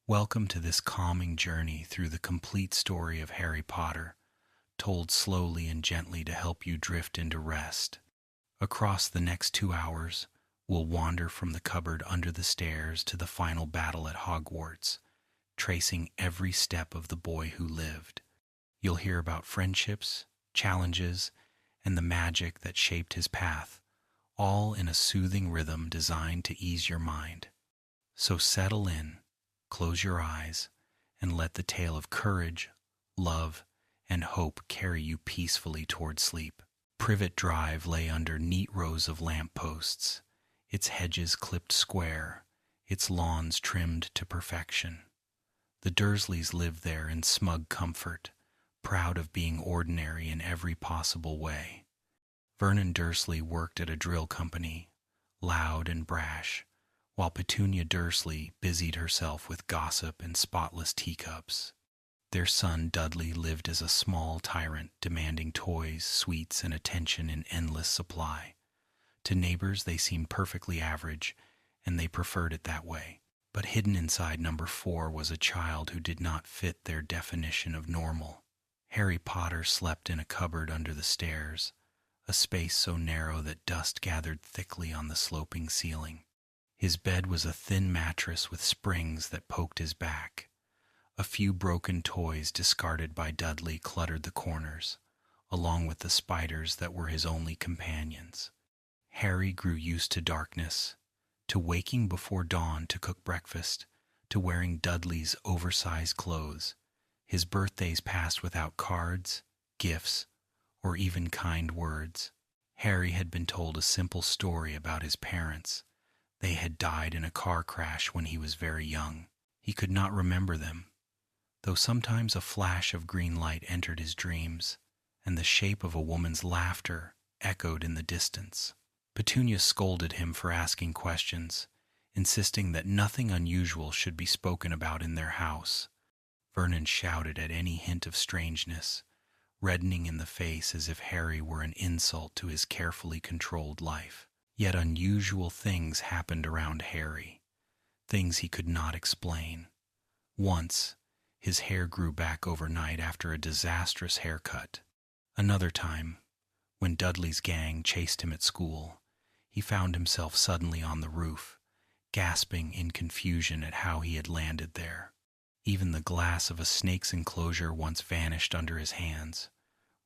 Welcome to this calming journey through the complete story of Harry Potter, told slowly and gently to help you drift into rest. Across the next 2 hours, we'll wander from the cupboard under the stairs to the final battle at Hogwarts, tracing every step of the boy who lived. You'll hear about friendships, challenges, and the magic that shaped his path, all in a soothing rhythm designed to ease your mind. So settle in, close your eyes, and let the tale of courage, love, and hope carry you peacefully toward sleep. Privet Drive lay under neat rows of lampposts, its hedges clipped square, its lawns trimmed to perfection. The Dursleys lived there in smug comfort, proud of being ordinary in every possible way. Vernon Dursley worked at a drill company, loud and brash, while Petunia Dursley busied herself with gossip and spotless teacups. Their son Dudley lived as a small tyrant, demanding toys, sweets, and attention in endless supply. To neighbors they seemed perfectly average, and they preferred it that way. But hidden inside number 4 was a child who did not fit their definition of normal. Harry Potter slept in a cupboard under the stairs, a space so narrow that dust gathered thickly on the sloping ceiling. His bed was a thin mattress with springs that poked his back. A few broken toys discarded by Dudley cluttered the corners, along with the spiders that were his only companions. Harry grew used to darkness, to waking before dawn to cook breakfast, to wearing Dudley's oversized clothes. His birthdays passed without cards, gifts, or even kind words. Harry had been told a simple story about his parents. They had died in a car crash when he was very young. He could not remember them, though sometimes a flash of green light entered his dreams, and the shape of a woman's laughter echoed in the distance. Petunia scolded him for asking questions, insisting that nothing unusual should be spoken about in their house. Vernon shouted at any hint of strangeness, reddening in the face as if Harry were an insult to his carefully controlled life. Yet unusual things happened around Harry, things he could not explain. Once, his hair grew back overnight after a disastrous haircut. Another time, when Dudley's gang chased him at school, he found himself suddenly on the roof, gasping in confusion at how he had landed there. Even the glass of a snake's enclosure once vanished under his hands,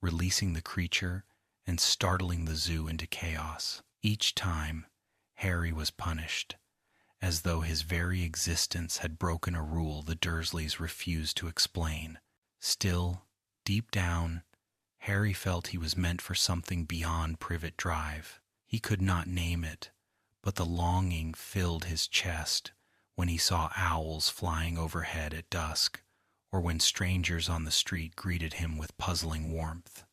releasing the creature and startling the zoo into chaos. Each time, Harry was punished, as though his very existence had broken a rule the Dursleys refused to explain. Still, deep down, Harry felt he was meant for something beyond Privet Drive. He could not name it, but the longing filled his chest when he saw owls flying overhead at dusk, or when strangers on the street greeted him with puzzling warmth.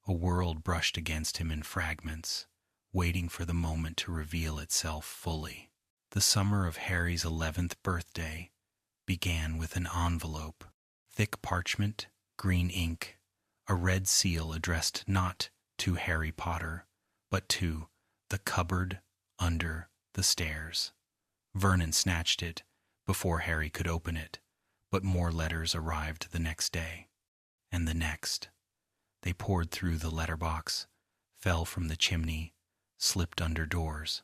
A world brushed against him in fragments, waiting for the moment to reveal itself fully. The summer of Harry's 11th birthday began with an envelope, thick parchment, green ink, a red seal addressed not to Harry Potter, but to the cupboard under the stairs. Vernon snatched it before Harry could open it, but more letters arrived the next day, and the next. They poured through the letterbox, fell from the chimney, slipped under doors.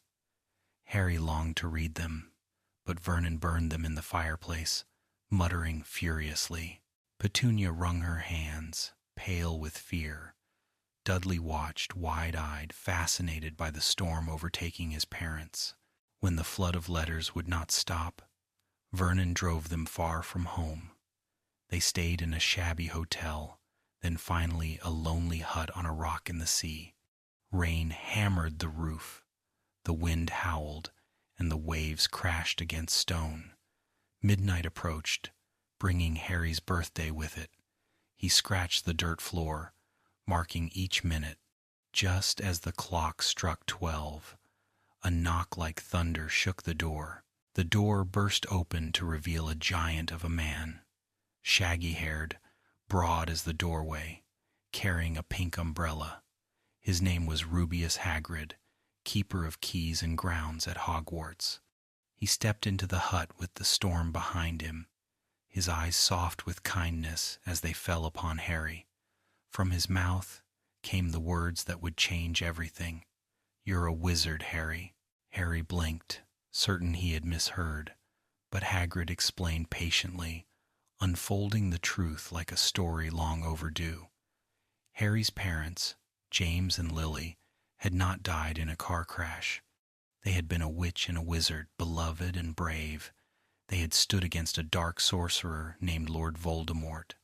Harry longed to read them, but Vernon burned them in the fireplace, muttering furiously. Petunia wrung her hands, pale with fear. Dudley watched, wide-eyed, fascinated by the storm overtaking his parents. When the flood of letters would not stop, Vernon drove them far from home. They stayed in a shabby hotel, then finally a lonely hut on a rock in the sea. Rain hammered the roof, the wind howled, and the waves crashed against stone. Midnight approached, bringing Harry's birthday with it. He scratched the dirt floor, marking each minute. Just as the clock struck 12, a knock like thunder shook the door. The door burst open to reveal a giant of a man, shaggy-haired, broad as the doorway, carrying a pink umbrella. His name was Rubeus Hagrid, keeper of keys and grounds at Hogwarts. He stepped into the hut with the storm behind him, his eyes soft with kindness as they fell upon Harry. From his mouth came the words that would change everything. "You're a wizard, Harry." Harry blinked, certain he had misheard, but Hagrid explained patiently, unfolding the truth like a story long overdue. Harry's parents, James and Lily, had not died in a car crash. They had been a witch and a wizard, beloved and brave. They had stood against a dark sorcerer named Lord Voldemort.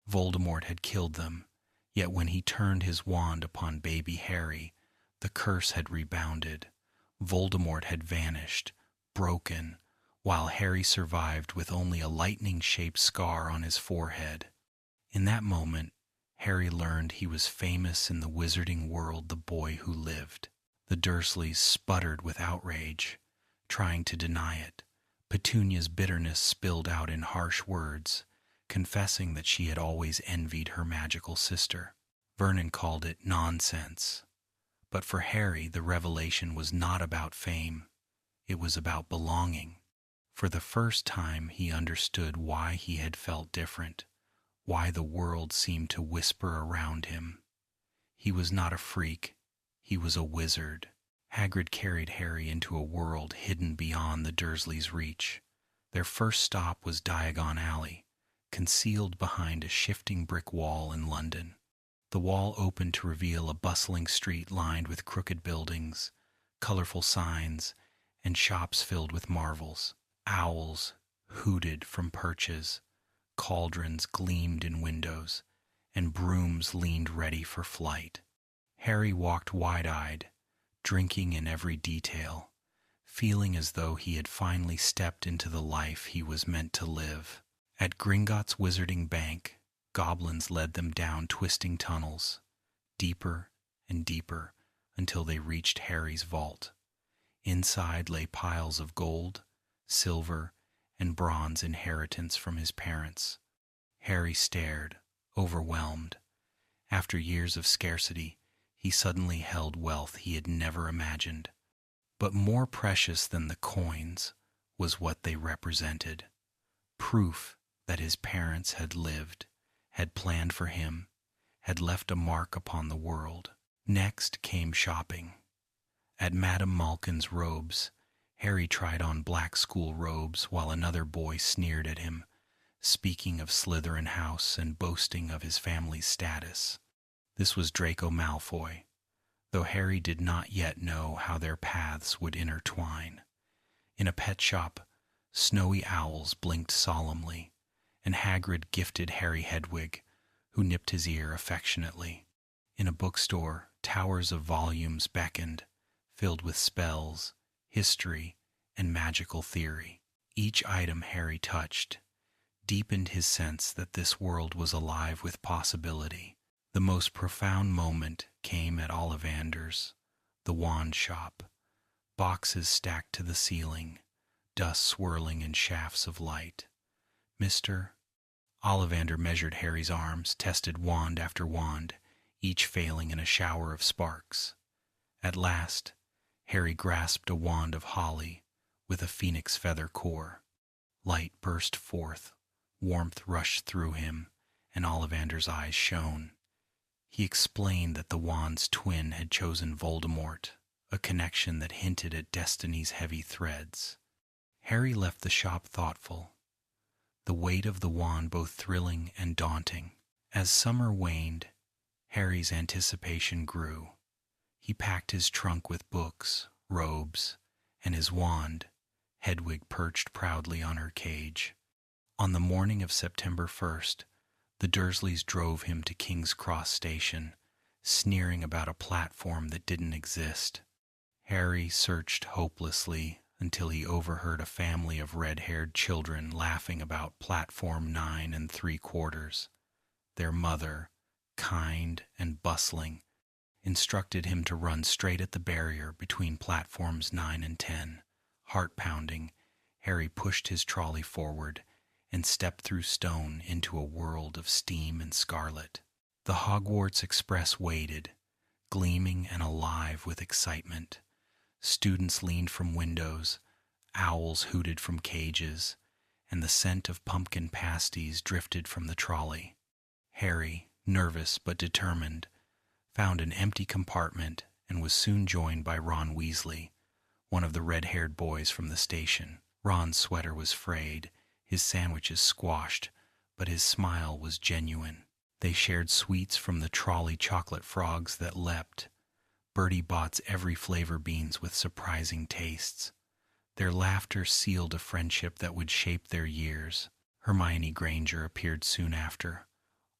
Voldemort had killed them, yet when he turned his wand upon baby Harry, the curse had rebounded. Voldemort had vanished, broken, while Harry survived with only a lightning-shaped scar on his forehead. In that moment, Harry learned he was famous in the wizarding world, the boy who lived. The Dursleys sputtered with outrage, trying to deny it. Petunia's bitterness spilled out in harsh words, confessing that she had always envied her magical sister. Vernon called it nonsense. But for Harry, the revelation was not about fame. It was about belonging. For the first time, he understood why he had felt different, why the world seemed to whisper around him. He was not a freak. He was a wizard. Hagrid carried Harry into a world hidden beyond the Dursleys' reach. Their first stop was Diagon Alley, concealed behind a shifting brick wall in London. The wall opened to reveal a bustling street lined with crooked buildings, colorful signs, and shops filled with marvels. Owls hooted from perches, cauldrons gleamed in windows, and brooms leaned ready for flight. Harry walked wide-eyed, drinking in every detail, feeling as though he had finally stepped into the life he was meant to live. At Gringotts Wizarding Bank, goblins led them down twisting tunnels, deeper and deeper, until they reached Harry's vault. Inside lay piles of gold, silver, and bronze inheritance from his parents. Harry stared, overwhelmed. After years of scarcity, he suddenly held wealth he had never imagined. But more precious than the coins was what they represented. Proof that his parents had lived, had planned for him, had left a mark upon the world. Next came shopping. At Madame Malkin's robes, Harry tried on black school robes while another boy sneered at him, speaking of Slytherin House and boasting of his family's status. This was Draco Malfoy, though Harry did not yet know how their paths would intertwine. In a pet shop, snowy owls blinked solemnly, and Hagrid gifted Harry Hedwig, who nipped his ear affectionately. In a bookstore, towers of volumes beckoned, filled with spells, history, and magical theory. Each item Harry touched deepened his sense that this world was alive with possibility. The most profound moment came at Ollivander's, the wand shop. Boxes stacked to the ceiling, dust swirling in shafts of light. Mr. Ollivander measured Harry's arms, tested wand after wand, each failing in a shower of sparks. At last, Harry grasped a wand of holly with a phoenix feather core. Light burst forth, warmth rushed through him, and Ollivander's eyes shone. He explained that the wand's twin had chosen Voldemort, a connection that hinted at destiny's heavy threads. Harry left the shop thoughtful, the weight of the wand both thrilling and daunting. As summer waned, Harry's anticipation grew. He packed his trunk with books, robes, and his wand, Hedwig perched proudly on her cage. On the morning of September 1st, the Dursleys drove him to King's Cross Station, sneering about a platform that didn't exist. Harry searched hopelessly until he overheard a family of red-haired children laughing about platform 9 3/4. Their mother, kind and bustling, instructed him to run straight at the barrier between platforms 9 and 10. Heart-pounding, Harry pushed his trolley forward and stepped through stone into a world of steam and scarlet. The Hogwarts Express waited, gleaming and alive with excitement. Students leaned from windows, owls hooted from cages, and the scent of pumpkin pasties drifted from the trolley. Harry, nervous but determined, found an empty compartment and was soon joined by Ron Weasley, one of the red-haired boys from the station. Ron's sweater was frayed, his sandwiches squashed, but his smile was genuine. They shared sweets from the trolley chocolate frogs that leapt. Bertie Bott's every flavor beans with surprising tastes. Their laughter sealed a friendship that would shape their years. Hermione Granger appeared soon after,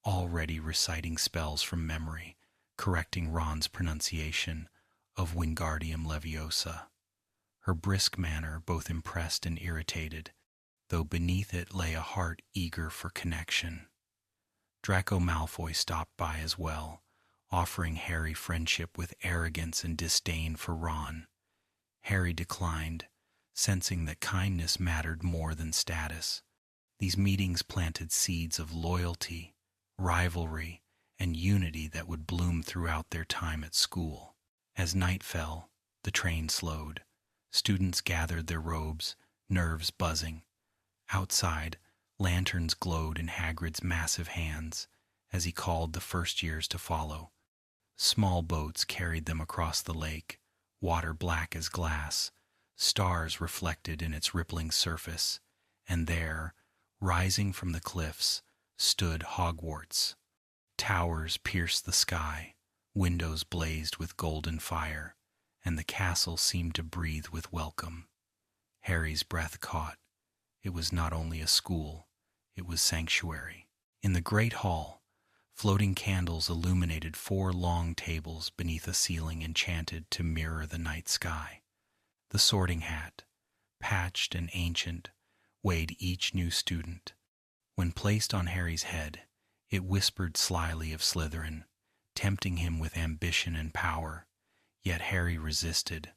already reciting spells from memory, correcting Ron's pronunciation of Wingardium Leviosa. Her brisk manner both impressed and irritated, though beneath it lay a heart eager for connection. Draco Malfoy stopped by as well, offering Harry friendship with arrogance and disdain for Ron. Harry declined, sensing that kindness mattered more than status. These meetings planted seeds of loyalty, rivalry, and unity that would bloom throughout their time at school. As night fell, the train slowed. Students gathered their robes, nerves buzzing. Outside, lanterns glowed in Hagrid's massive hands as he called the first years to follow. Small boats carried them across the lake, water black as glass, stars reflected in its rippling surface, and there, rising from the cliffs, stood Hogwarts. Towers pierced the sky, windows blazed with golden fire, and the castle seemed to breathe with welcome. Harry's breath caught. It was not only a school, it was sanctuary. In the great hall, floating candles illuminated 4 long tables beneath a ceiling enchanted to mirror the night sky. The sorting hat, patched and ancient, weighed each new student. When placed on Harry's head, it whispered slyly of Slytherin, tempting him with ambition and power. Yet Harry resisted,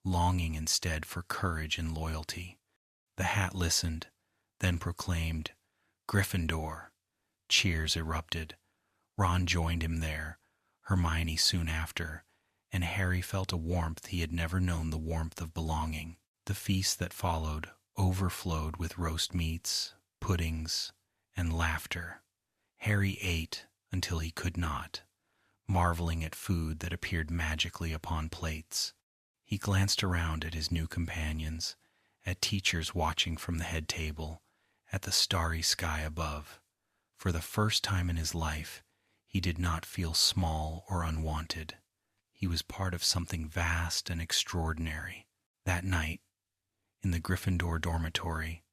longing instead for courage and loyalty. The hat listened, then proclaimed, "Gryffindor." Cheers erupted. Ron joined him there, Hermione soon after, and Harry felt a warmth he had never known, the warmth of belonging. The feast that followed overflowed with roast meats, puddings, and laughter. Harry ate until he could not, marveling at food that appeared magically upon plates. He glanced around at his new companions, at teachers watching from the head table, at the starry sky above. For the first time in his life, he did not feel small or unwanted. He was part of something vast and extraordinary. That night, in the Gryffindor dormitory,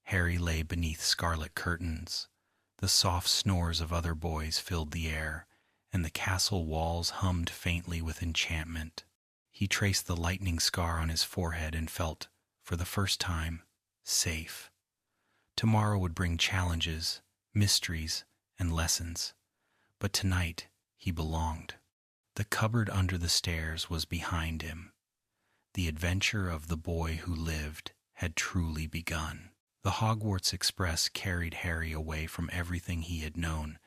Harry lay beneath scarlet curtains. The soft snores of other boys filled the air, and the castle walls hummed faintly with enchantment. He traced the lightning scar on his forehead and felt, for the first time, safe. Tomorrow would bring challenges, mysteries, and lessons, but tonight he belonged. The cupboard under the stairs was behind him. The adventure of the boy who lived had truly begun. The Hogwarts Express carried Harry away from everything he had known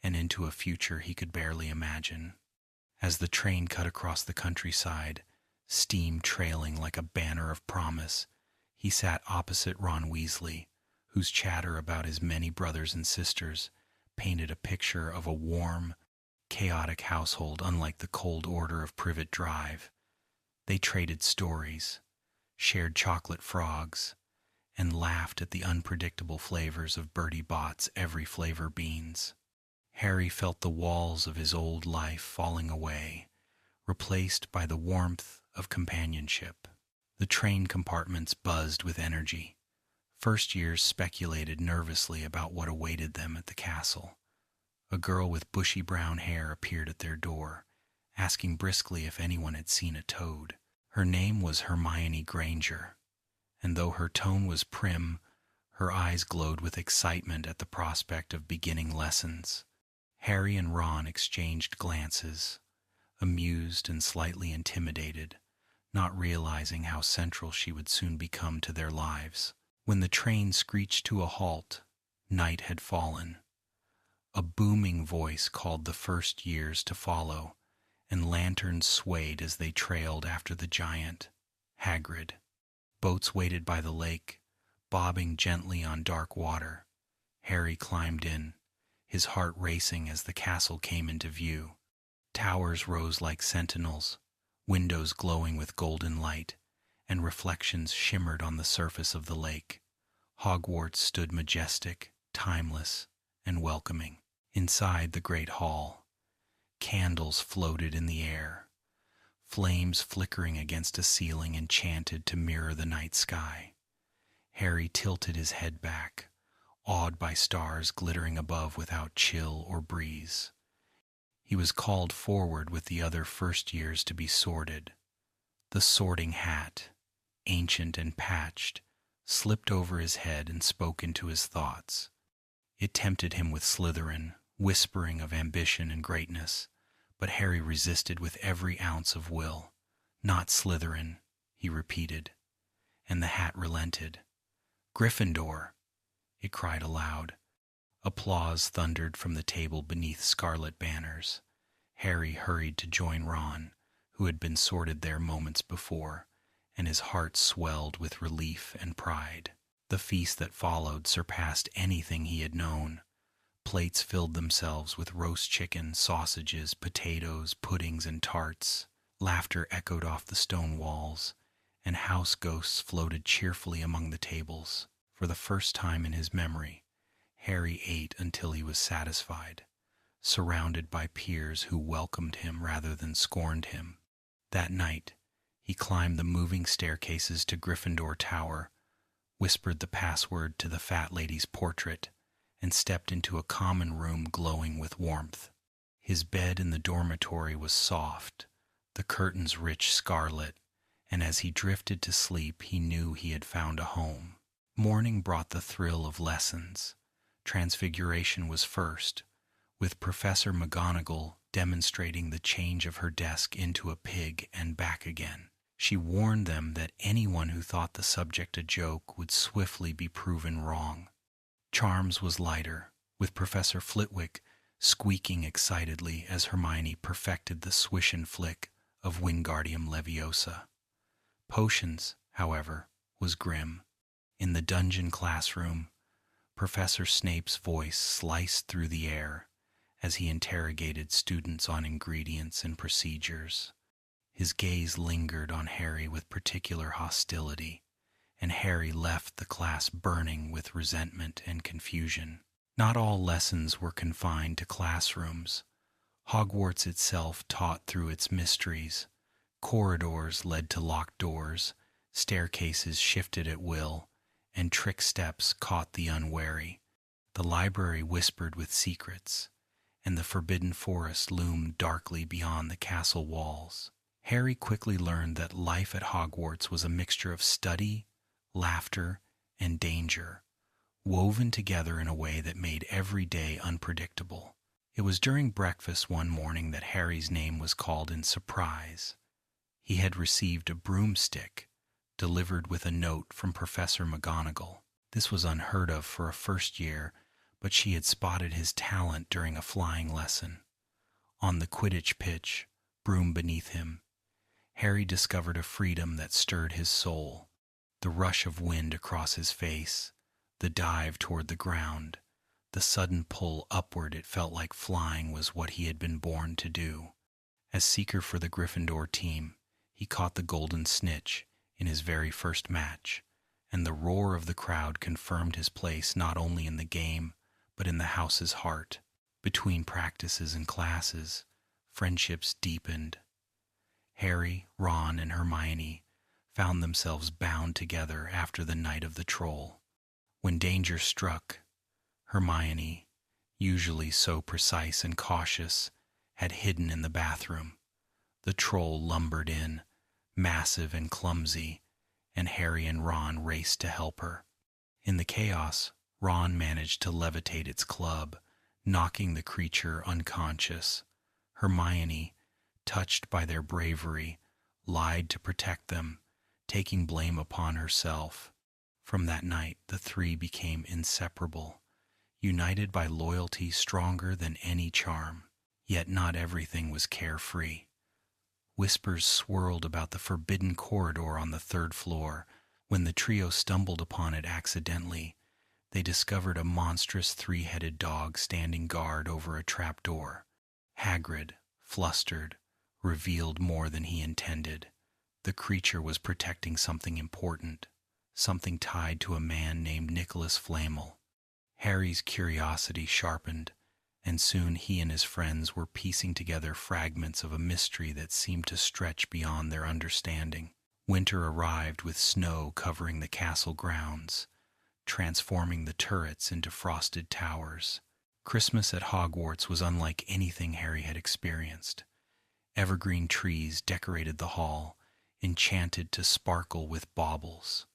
and into a future he could barely imagine. As the train cut across the countryside, steam trailing like a banner of promise, he sat opposite Ron Weasley, whose chatter about his many brothers and sisters painted a picture of a warm, chaotic household unlike the cold order of Privet Drive. They traded stories, shared chocolate frogs, and laughed at the unpredictable flavors of Bertie Bott's every flavor beans. Harry felt the walls of his old life falling away, replaced by the warmth of companionship. The train compartments buzzed with energy. First years speculated nervously about what awaited them at the castle. A girl with bushy brown hair appeared at their door, asking briskly if anyone had seen a toad. Her name was Hermione Granger, and though her tone was prim, her eyes glowed with excitement at the prospect of beginning lessons. Harry and Ron exchanged glances, amused and slightly intimidated, not realizing how central she would soon become to their lives. When the train screeched to a halt, night had fallen. A booming voice called the first years to follow, and lanterns swayed as they trailed after the giant, Hagrid. Boats waited by the lake, bobbing gently on dark water. Harry climbed in, his heart racing as the castle came into view. Towers rose like sentinels, windows glowing with golden light, and reflections shimmered on the surface of the lake. Hogwarts stood majestic, timeless, and welcoming. Inside the great hall, candles floated in the air, flames flickering against a ceiling enchanted to mirror the night sky. Harry tilted his head back, awed by stars glittering above without chill or breeze. He was called forward with the other first years to be sorted. The sorting hat, ancient and patched, slipped over his head and spoke into his thoughts. It tempted him with Slytherin, whispering of ambition and greatness, but Harry resisted with every ounce of will. "Not Slytherin," he repeated, and the hat relented. "Gryffindor!" it cried aloud. Applause thundered from the table beneath scarlet banners. Harry hurried to join Ron, who had been sorted there moments before, and his heart swelled with relief and pride. The feast that followed surpassed anything he had known. Plates filled themselves with roast chicken, sausages, potatoes, puddings, and tarts. Laughter echoed off the stone walls, and house ghosts floated cheerfully among the tables. For the first time in his memory, Harry ate until he was satisfied, surrounded by peers who welcomed him rather than scorned him. That night, he climbed the moving staircases to Gryffindor Tower, whispered the password to the fat lady's portrait, and stepped into a common room glowing with warmth. His bed in the dormitory was soft, the curtains rich scarlet, and as he drifted to sleep he knew he had found a home. Morning brought the thrill of lessons. Transfiguration was first, with Professor McGonagall demonstrating the change of her desk into a pig and back again. She warned them that anyone who thought the subject a joke would swiftly be proven wrong. Charms was lighter, with Professor Flitwick squeaking excitedly as Hermione perfected the swish and flick of Wingardium Leviosa. Potions, however, was grim. In the dungeon classroom, Professor Snape's voice sliced through the air as he interrogated students on ingredients and procedures. His gaze lingered on Harry with particular hostility, and Harry left the class burning with resentment and confusion. Not all lessons were confined to classrooms. Hogwarts itself taught through its mysteries. Corridors led to locked doors, staircases shifted at will, and trick steps caught the unwary. The library whispered with secrets, and the forbidden forest loomed darkly beyond the castle walls. Harry quickly learned that life at Hogwarts was a mixture of study, laughter, and danger, woven together in a way that made every day unpredictable. It was during breakfast one morning that Harry's name was called in surprise. He had received a broomstick, delivered with a note from Professor McGonagall. This was unheard of for a first year, but she had spotted his talent during a flying lesson. On the Quidditch pitch, broom beneath him, Harry discovered a freedom that stirred his soul. The rush of wind across his face, the dive toward the ground, the sudden pull upward it felt like flying was what he had been born to do. As seeker for the Gryffindor team, he caught the golden snitch in his very first match, and the roar of the crowd confirmed his place not only in the game, but in the house's heart. Between practices and classes, friendships deepened. Harry, Ron, and Hermione found themselves bound together after the night of the troll. When danger struck, Hermione, usually so precise and cautious, had hidden in the bathroom. The troll lumbered in, massive and clumsy, and Harry and Ron raced to help her. In the chaos, Ron managed to levitate its club, knocking the creature unconscious. Hermione, touched by their bravery, lied to protect them, taking blame upon herself. From that night, the three became inseparable, united by loyalty stronger than any charm. Yet not everything was carefree. Whispers swirled about the forbidden corridor on the third floor, When the trio stumbled upon it accidentally, they discovered a monstrous three-headed dog standing guard over a trapdoor. Hagrid, flustered, revealed more than he intended. The creature was protecting something important, something tied to a man named Nicholas Flamel. Harry's curiosity sharpened, and soon he and his friends were piecing together fragments of a mystery that seemed to stretch beyond their understanding. Winter arrived with snow covering the castle grounds, transforming the turrets into frosted towers. Christmas at Hogwarts was unlike anything Harry had experienced. Evergreen trees decorated the hall, enchanted to sparkle with baubles.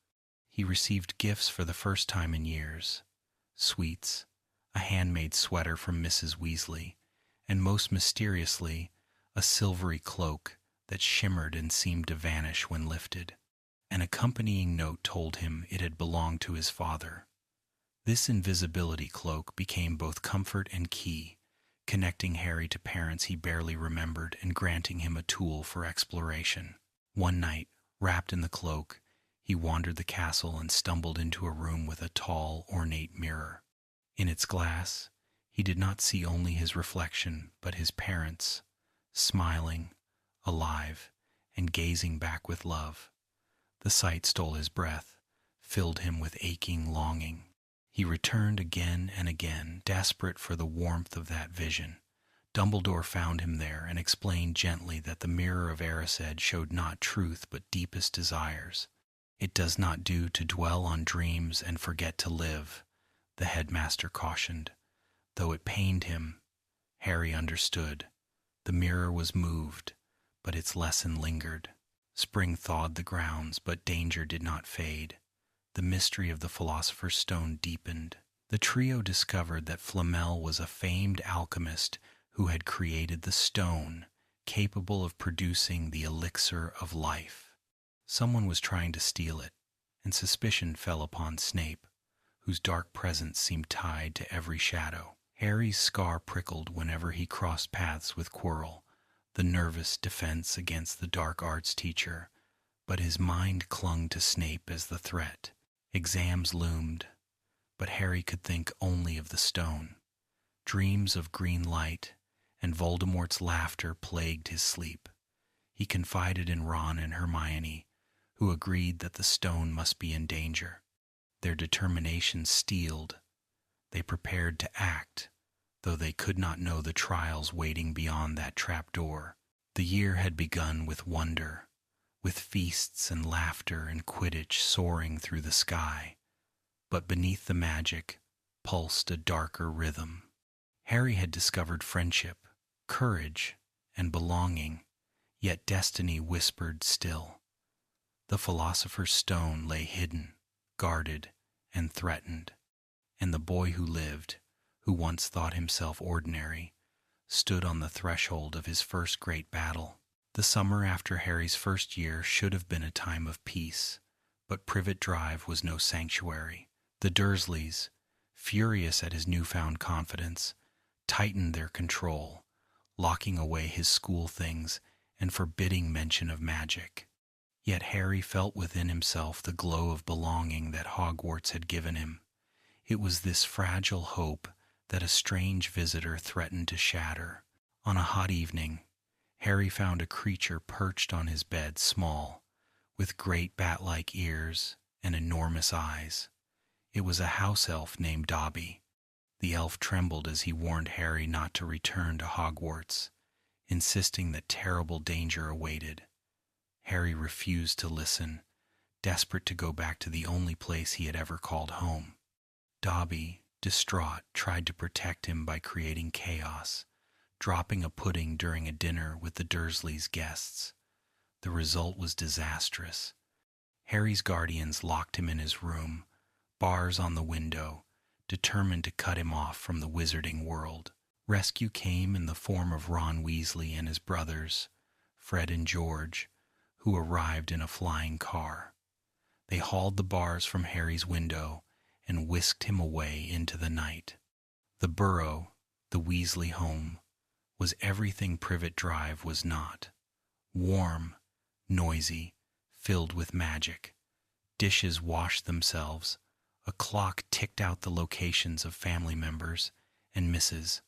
He received gifts for the first time in years: sweets, a handmade sweater from Mrs. Weasley, and most mysteriously, a silvery cloak that shimmered and seemed to vanish when lifted. An accompanying note told him it had belonged to his father. This invisibility cloak became both comfort and key, connecting Harry to parents he barely remembered and granting him a tool for exploration. One night, wrapped in the cloak, he wandered the castle and stumbled into a room with a tall, ornate mirror. In its glass, he did not see only his reflection, but his parents, smiling, alive, and gazing back with love. The sight stole his breath, filled him with aching longing. He returned again and again, desperate for the warmth of that vision. Dumbledore found him there and explained gently that the mirror of Erised showed not truth but deepest desires. "It does not do to dwell on dreams and forget to live," the headmaster cautioned. Though it pained him, Harry understood. The mirror was moved, but its lesson lingered. Spring thawed the grounds, but danger did not fade. The mystery of the Philosopher's Stone deepened. The trio discovered that Flamel was a famed alchemist who had created the stone, capable of producing the elixir of life. Someone was trying to steal it, and suspicion fell upon Snape, whose dark presence seemed tied to every shadow. Harry's scar prickled whenever he crossed paths with Quirrell, the nervous defense against the dark arts teacher, but his mind clung to Snape as the threat. Exams loomed, but Harry could think only of the stone. Dreams of green light and Voldemort's laughter plagued his sleep. He confided in Ron and Hermione, who agreed that the stone must be in danger. Their determination steeled. They prepared to act, though they could not know the trials waiting beyond that trapdoor. The year had begun with wonder, with feasts and laughter and Quidditch soaring through the sky. But beneath the magic pulsed a darker rhythm. Harry had discovered friendship, courage, and belonging, yet destiny whispered still. The Philosopher's Stone lay hidden, guarded, and threatened, and the boy who lived, who once thought himself ordinary, stood on the threshold of his first great battle. The summer after Harry's first year should have been a time of peace, but Privet Drive was no sanctuary. The Dursleys, furious at his newfound confidence, tightened their control, locking away his school things and forbidding mention of magic. Yet Harry felt within himself the glow of belonging that Hogwarts had given him. It was this fragile hope that a strange visitor threatened to shatter. On a hot evening, Harry found a creature perched on his bed, small, with great bat-like ears and enormous eyes. It was a house elf named Dobby. The elf trembled as he warned Harry not to return to Hogwarts, insisting that terrible danger awaited. Harry refused to listen, desperate to go back to the only place he had ever called home. Dobby, distraught, tried to protect him by creating chaos, dropping a pudding during a dinner with the Dursleys' guests. The result was disastrous. Harry's guardians locked him in his room, bars on the window, determined to cut him off from the wizarding world. Rescue came in the form of Ron Weasley and his brothers, Fred and George, who arrived in a flying car. They hauled the bars from Harry's window and whisked him away into the night. The burrow, the Weasley home, was everything Privet Drive was not. Warm, noisy, filled with magic. Dishes washed themselves, a clock ticked out the locations of family members, and Mrs.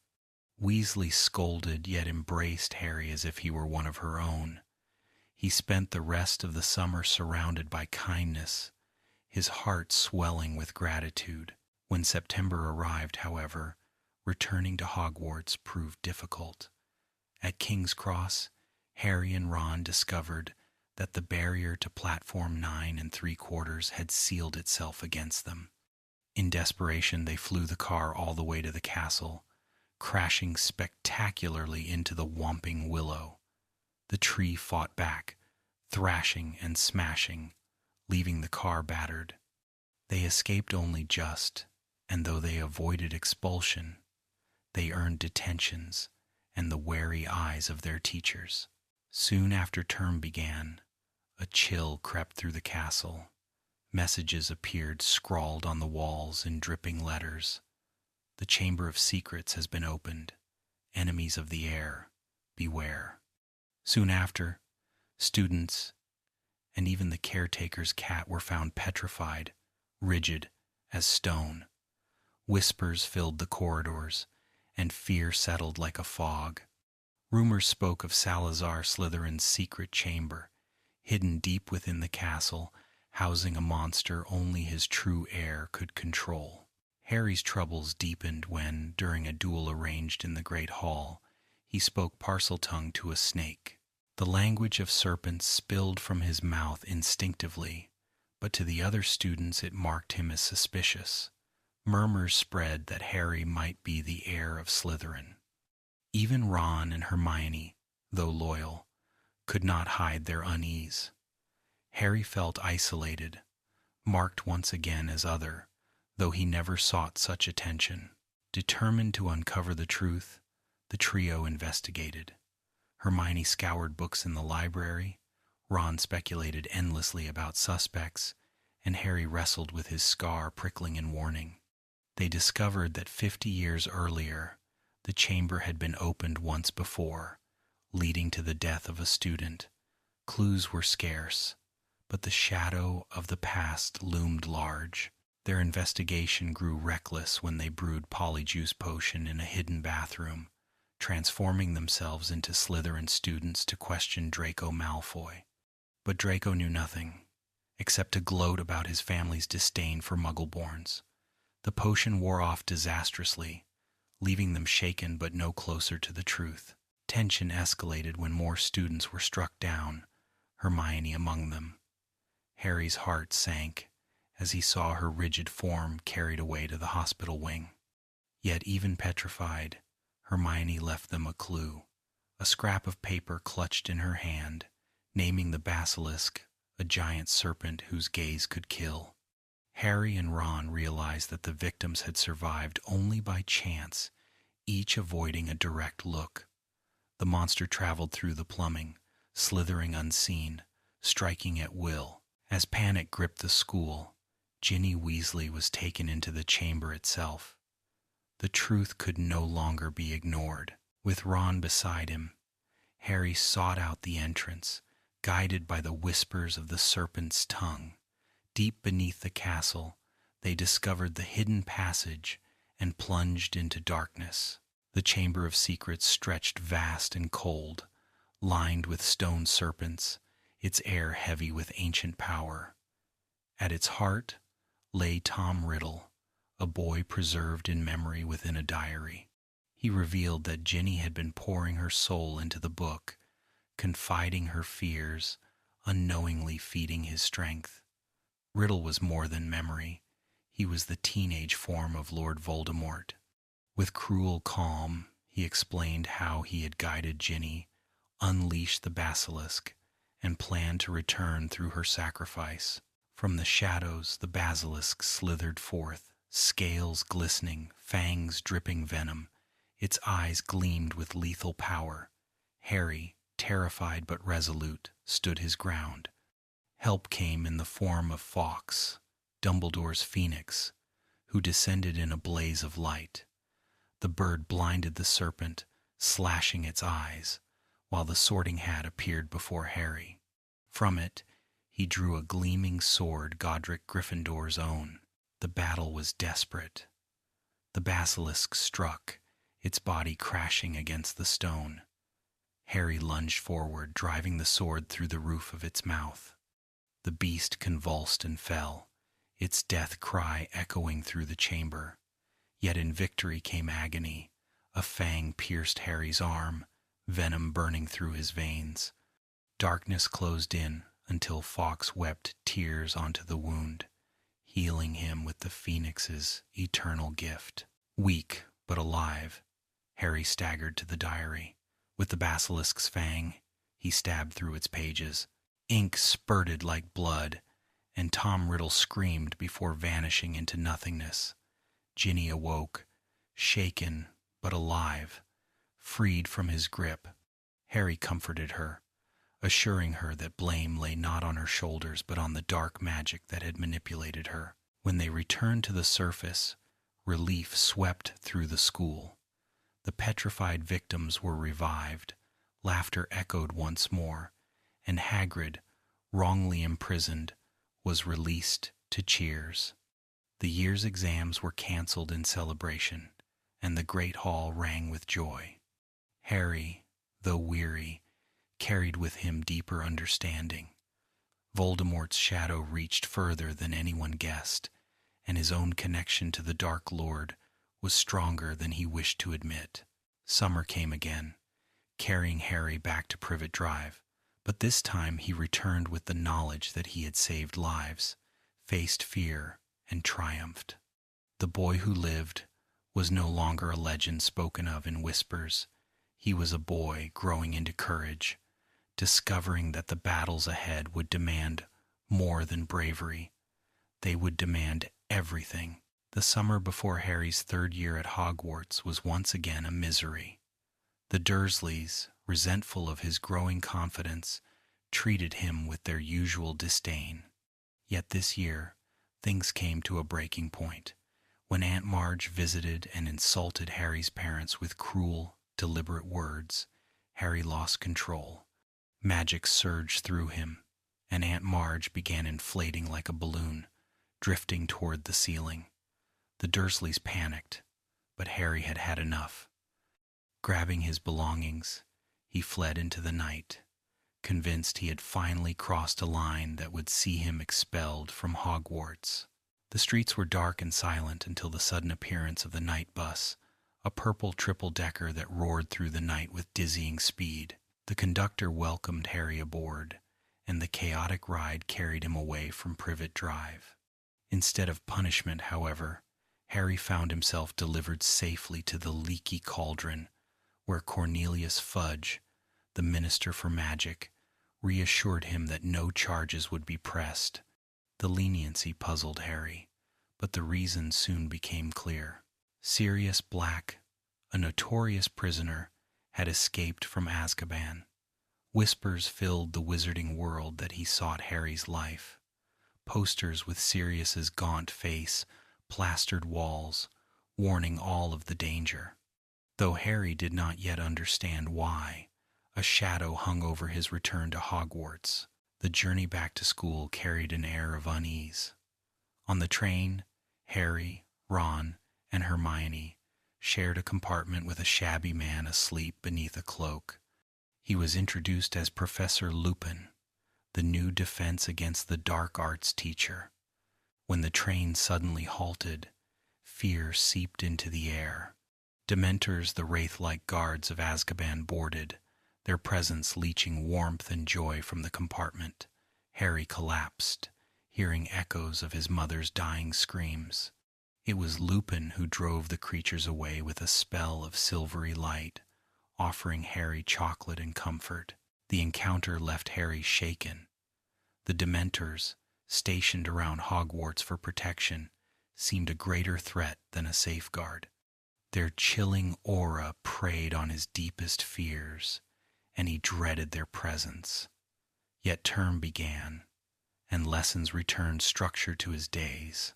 Weasley scolded yet embraced Harry as if he were one of her own. He spent the rest of the summer surrounded by kindness, his heart swelling with gratitude. When September arrived, however, returning to Hogwarts proved difficult. At King's Cross, Harry and Ron discovered that the barrier to platform 9 3/4 had sealed itself against them. In desperation, they flew the car all the way to the castle, crashing spectacularly into the Whomping Willow. The tree fought back, thrashing and smashing, leaving the car battered. They escaped only just, and though they avoided expulsion, they earned detentions and the wary eyes of their teachers. Soon after term began, a chill crept through the castle. Messages appeared scrawled on the walls in dripping letters. The Chamber of Secrets has been opened. Enemies of the air, beware. Soon after, students and even the caretaker's cat were found petrified, rigid as stone. Whispers filled the corridors, and fear settled like a fog. Rumors spoke of Salazar Slytherin's secret chamber, hidden deep within the castle, housing a monster only his true heir could control. Harry's troubles deepened when, during a duel arranged in the Great Hall, he spoke Parseltongue to a snake. The language of serpents spilled from his mouth instinctively, but to the other students it marked him as suspicious. Murmurs spread that Harry might be the heir of Slytherin. Even Ron and Hermione, though loyal, could not hide their unease. Harry felt isolated, marked once again as other, though he never sought such attention. Determined to uncover the truth, the trio investigated. Hermione scoured books in the library, Ron speculated endlessly about suspects, and Harry wrestled with his scar prickling in warning. They discovered that 50 years earlier, the chamber had been opened once before, leading to the death of a student. Clues were scarce, but the shadow of the past loomed large. Their investigation grew reckless when they brewed Polyjuice potion in a hidden bathroom, transforming themselves into Slytherin students to question Draco Malfoy. But Draco knew nothing, except to gloat about his family's disdain for Muggleborns. The potion wore off disastrously, leaving them shaken but no closer to the truth. Tension escalated when more students were struck down, Hermione among them. Harry's heart sank as he saw her rigid form carried away to the hospital wing. Yet even petrified, Hermione left them a clue, a scrap of paper clutched in her hand, naming the basilisk, a giant serpent whose gaze could kill. Harry and Ron realized that the victims had survived only by chance, each avoiding a direct look. The monster traveled through the plumbing, slithering unseen, striking at will. As panic gripped the school, Ginny Weasley was taken into the chamber itself. The truth could no longer be ignored. With Ron beside him, Harry sought out the entrance, guided by the whispers of the serpent's tongue. Deep beneath the castle, they discovered the hidden passage and plunged into darkness. The Chamber of Secrets stretched vast and cold, lined with stone serpents, its air heavy with ancient power. At its heart lay Tom Riddle, a boy preserved in memory within a diary. He revealed that Ginny had been pouring her soul into the book, confiding her fears, unknowingly feeding his strength. Riddle was more than memory. He was the teenage form of Lord Voldemort. With cruel calm, he explained how he had guided Ginny, unleashed the basilisk, and planned to return through her sacrifice. From the shadows, the basilisk slithered forth, scales glistening, fangs dripping venom. Its eyes gleamed with lethal power. Harry, terrified but resolute, stood his ground. Help came in the form of Fawkes, Dumbledore's phoenix, who descended in a blaze of light. The bird blinded the serpent, slashing its eyes, while the Sorting Hat appeared before Harry. From it, He drew a gleaming sword, Godric Gryffindor's own. The battle was desperate. The basilisk struck, its body crashing against the stone. Harry lunged forward, driving the sword through the roof of its mouth. The beast convulsed and fell, its death cry echoing through the chamber. Yet in victory came agony. A fang pierced Harry's arm, venom burning through his veins. Darkness closed in until Fawkes wept tears onto the wound, healing him with the Phoenix's eternal gift. Weak but alive, Harry staggered to the diary. With the basilisk's fang, he stabbed through its pages. Ink spurted like blood, and Tom Riddle screamed before vanishing into nothingness. Ginny awoke, shaken but alive, freed from his grip. Harry comforted her, assuring her that blame lay not on her shoulders but on the dark magic that had manipulated her. When they returned to the surface, relief swept through the school. The petrified victims were revived, laughter echoed once more, and Hagrid, wrongly imprisoned, was released to cheers. The year's exams were cancelled in celebration, and the great hall rang with joy. Harry, though weary, carried with him deeper understanding. Voldemort's shadow reached further than anyone guessed, and his own connection to the Dark Lord was stronger than he wished to admit. Summer came again, carrying Harry back to Privet Drive, but this time he returned with the knowledge that he had saved lives, faced fear, and triumphed. The boy who lived was no longer a legend spoken of in whispers. He was a boy growing into courage, discovering that the battles ahead would demand more than bravery. They would demand everything. The summer before Harry's third year at Hogwarts was once again a misery. The Dursleys, resentful of his growing confidence, treated him with their usual disdain. Yet this year, things came to a breaking point. When Aunt Marge visited and insulted Harry's parents with cruel, deliberate words, Harry lost control. Magic surged through him, and Aunt Marge began inflating like a balloon, drifting toward the ceiling. The Dursleys panicked, but Harry had had enough. Grabbing his belongings, he fled into the night, convinced he had finally crossed a line that would see him expelled from Hogwarts. The streets were dark and silent until the sudden appearance of the night bus, a purple triple-decker that roared through the night with dizzying speed. The conductor welcomed Harry aboard, and the chaotic ride carried him away from Privet Drive. Instead of punishment, however, Harry found himself delivered safely to the leaky cauldron, where Cornelius Fudge, the Minister for Magic, reassured him that no charges would be pressed. The leniency puzzled Harry, but the reason soon became clear. Sirius Black, a notorious prisoner, had escaped from Azkaban. Whispers filled the wizarding world that he sought Harry's life. Posters with Sirius's gaunt face plastered walls, warning all of the danger. Though Harry did not yet understand why, a shadow hung over his return to Hogwarts. The journey back to school carried an air of unease. On the train, Harry, Ron, and Hermione shared a compartment with a shabby man asleep beneath a cloak. He was introduced as Professor Lupin, the new defense against the dark arts teacher. When the train suddenly halted, fear seeped into the air. Dementors, the wraith-like guards of Azkaban, boarded, their presence leaching warmth and joy from the compartment. Harry collapsed, hearing echoes of his mother's dying screams. It was Lupin who drove the creatures away with a spell of silvery light, offering Harry chocolate and comfort. The encounter left Harry shaken. The Dementors, stationed around Hogwarts for protection, seemed a greater threat than a safeguard. Their chilling aura preyed on his deepest fears, and he dreaded their presence. Yet term began, and lessons returned structure to his days.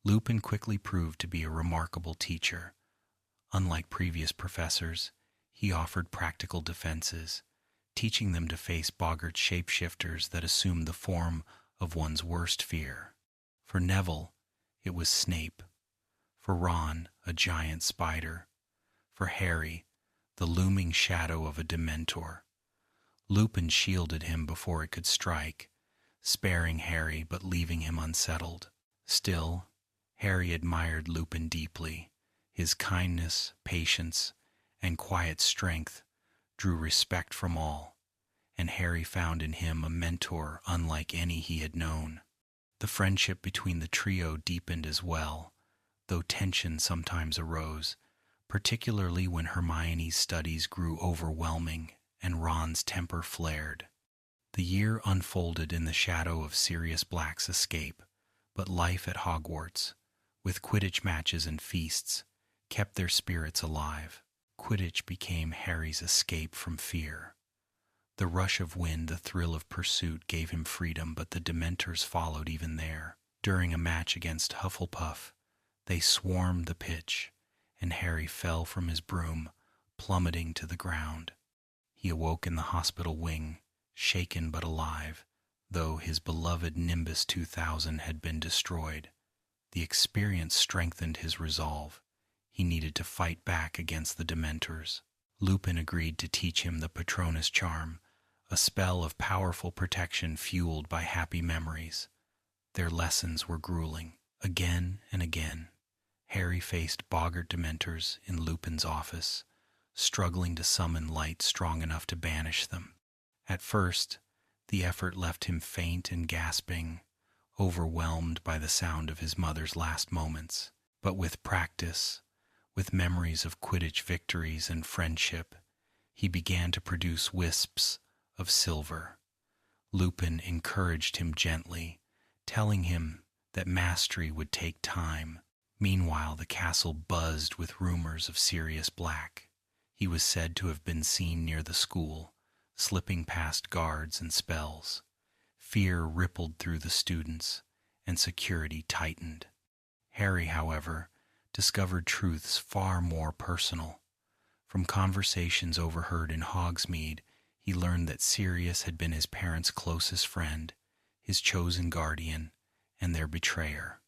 Lupin quickly proved to be a remarkable teacher. Unlike previous professors, he offered practical defenses, teaching them to face boggart shapeshifters that assumed the form of one's worst fear. For Neville, it was Snape. For Ron, a giant spider. For Harry, the looming shadow of a Dementor. Lupin shielded him before it could strike, sparing Harry but leaving him unsettled. Still, Harry admired Lupin deeply. His kindness, patience, and quiet strength drew respect from all, and Harry found in him a mentor unlike any he had known. The friendship between the trio deepened as well, though tension sometimes arose, particularly when Hermione's studies grew overwhelming and Ron's temper flared. The year unfolded in the shadow of Sirius Black's escape, but life at Hogwarts, with Quidditch matches and feasts, kept their spirits alive. Quidditch became Harry's escape from fear. The rush of wind, the thrill of pursuit gave him freedom, but the Dementors followed even there. During a match against Hufflepuff, they swarmed the pitch, and Harry fell from his broom, plummeting to the ground. He awoke in the hospital wing, shaken but alive, though his beloved Nimbus 2000 had been destroyed. The experience strengthened his resolve. He needed to fight back against the Dementors. Lupin agreed to teach him the Patronus charm, a spell of powerful protection fueled by happy memories. Their lessons were grueling. Again and again, Harry faced boggart Dementors in Lupin's office, struggling to summon light strong enough to banish them. At first, the effort left him faint and gasping, overwhelmed by the sound of his mother's last moments. But with practice, with memories of Quidditch victories and friendship, he began to produce wisps of silver. Lupin encouraged him gently, telling him that mastery would take time. Meanwhile, the castle buzzed with rumors of Sirius Black. He was said to have been seen near the school, slipping past guards and spells. Fear rippled through the students, and security tightened. Harry, however, discovered truths far more personal. From conversations overheard in Hogsmeade, he learned that Sirius had been his parents' closest friend, his chosen guardian, and their betrayer.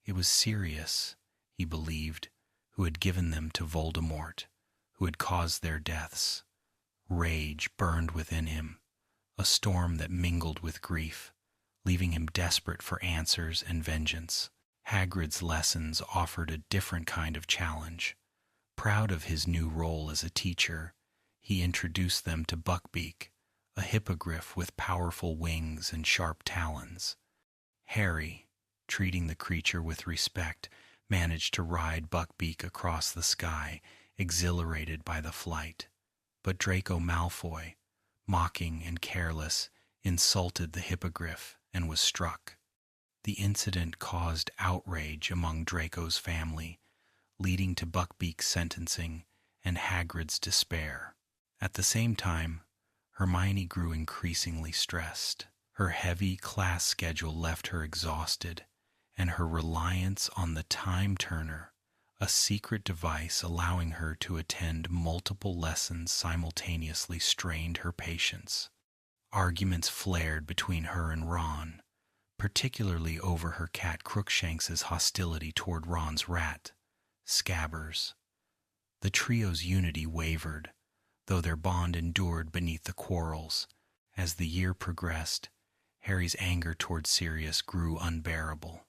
It was Sirius, he believed, who had given them to Voldemort, who had caused their deaths. Rage burned within him, a storm that mingled with grief, leaving him desperate for answers and vengeance. Hagrid's lessons offered a different kind of challenge. Proud of his new role as a teacher, he introduced them to Buckbeak, a hippogriff with powerful wings and sharp talons. Harry, treating the creature with respect, managed to ride Buckbeak across the sky, exhilarated by the flight. But Draco Malfoy, mocking and careless, insulted the hippogriff and was struck. The incident caused outrage among Draco's family, leading to Buckbeak's sentencing and Hagrid's despair. At the same time, Hermione grew increasingly stressed. Her heavy class schedule left her exhausted, and her reliance on the time turner, a secret device allowing her to attend multiple lessons simultaneously, strained her patience. Arguments flared between her and Ron, particularly over her cat Crookshanks's hostility toward Ron's rat, Scabbers. The trio's unity wavered, though their bond endured beneath the quarrels. As the year progressed, Harry's anger toward Sirius grew unbearable.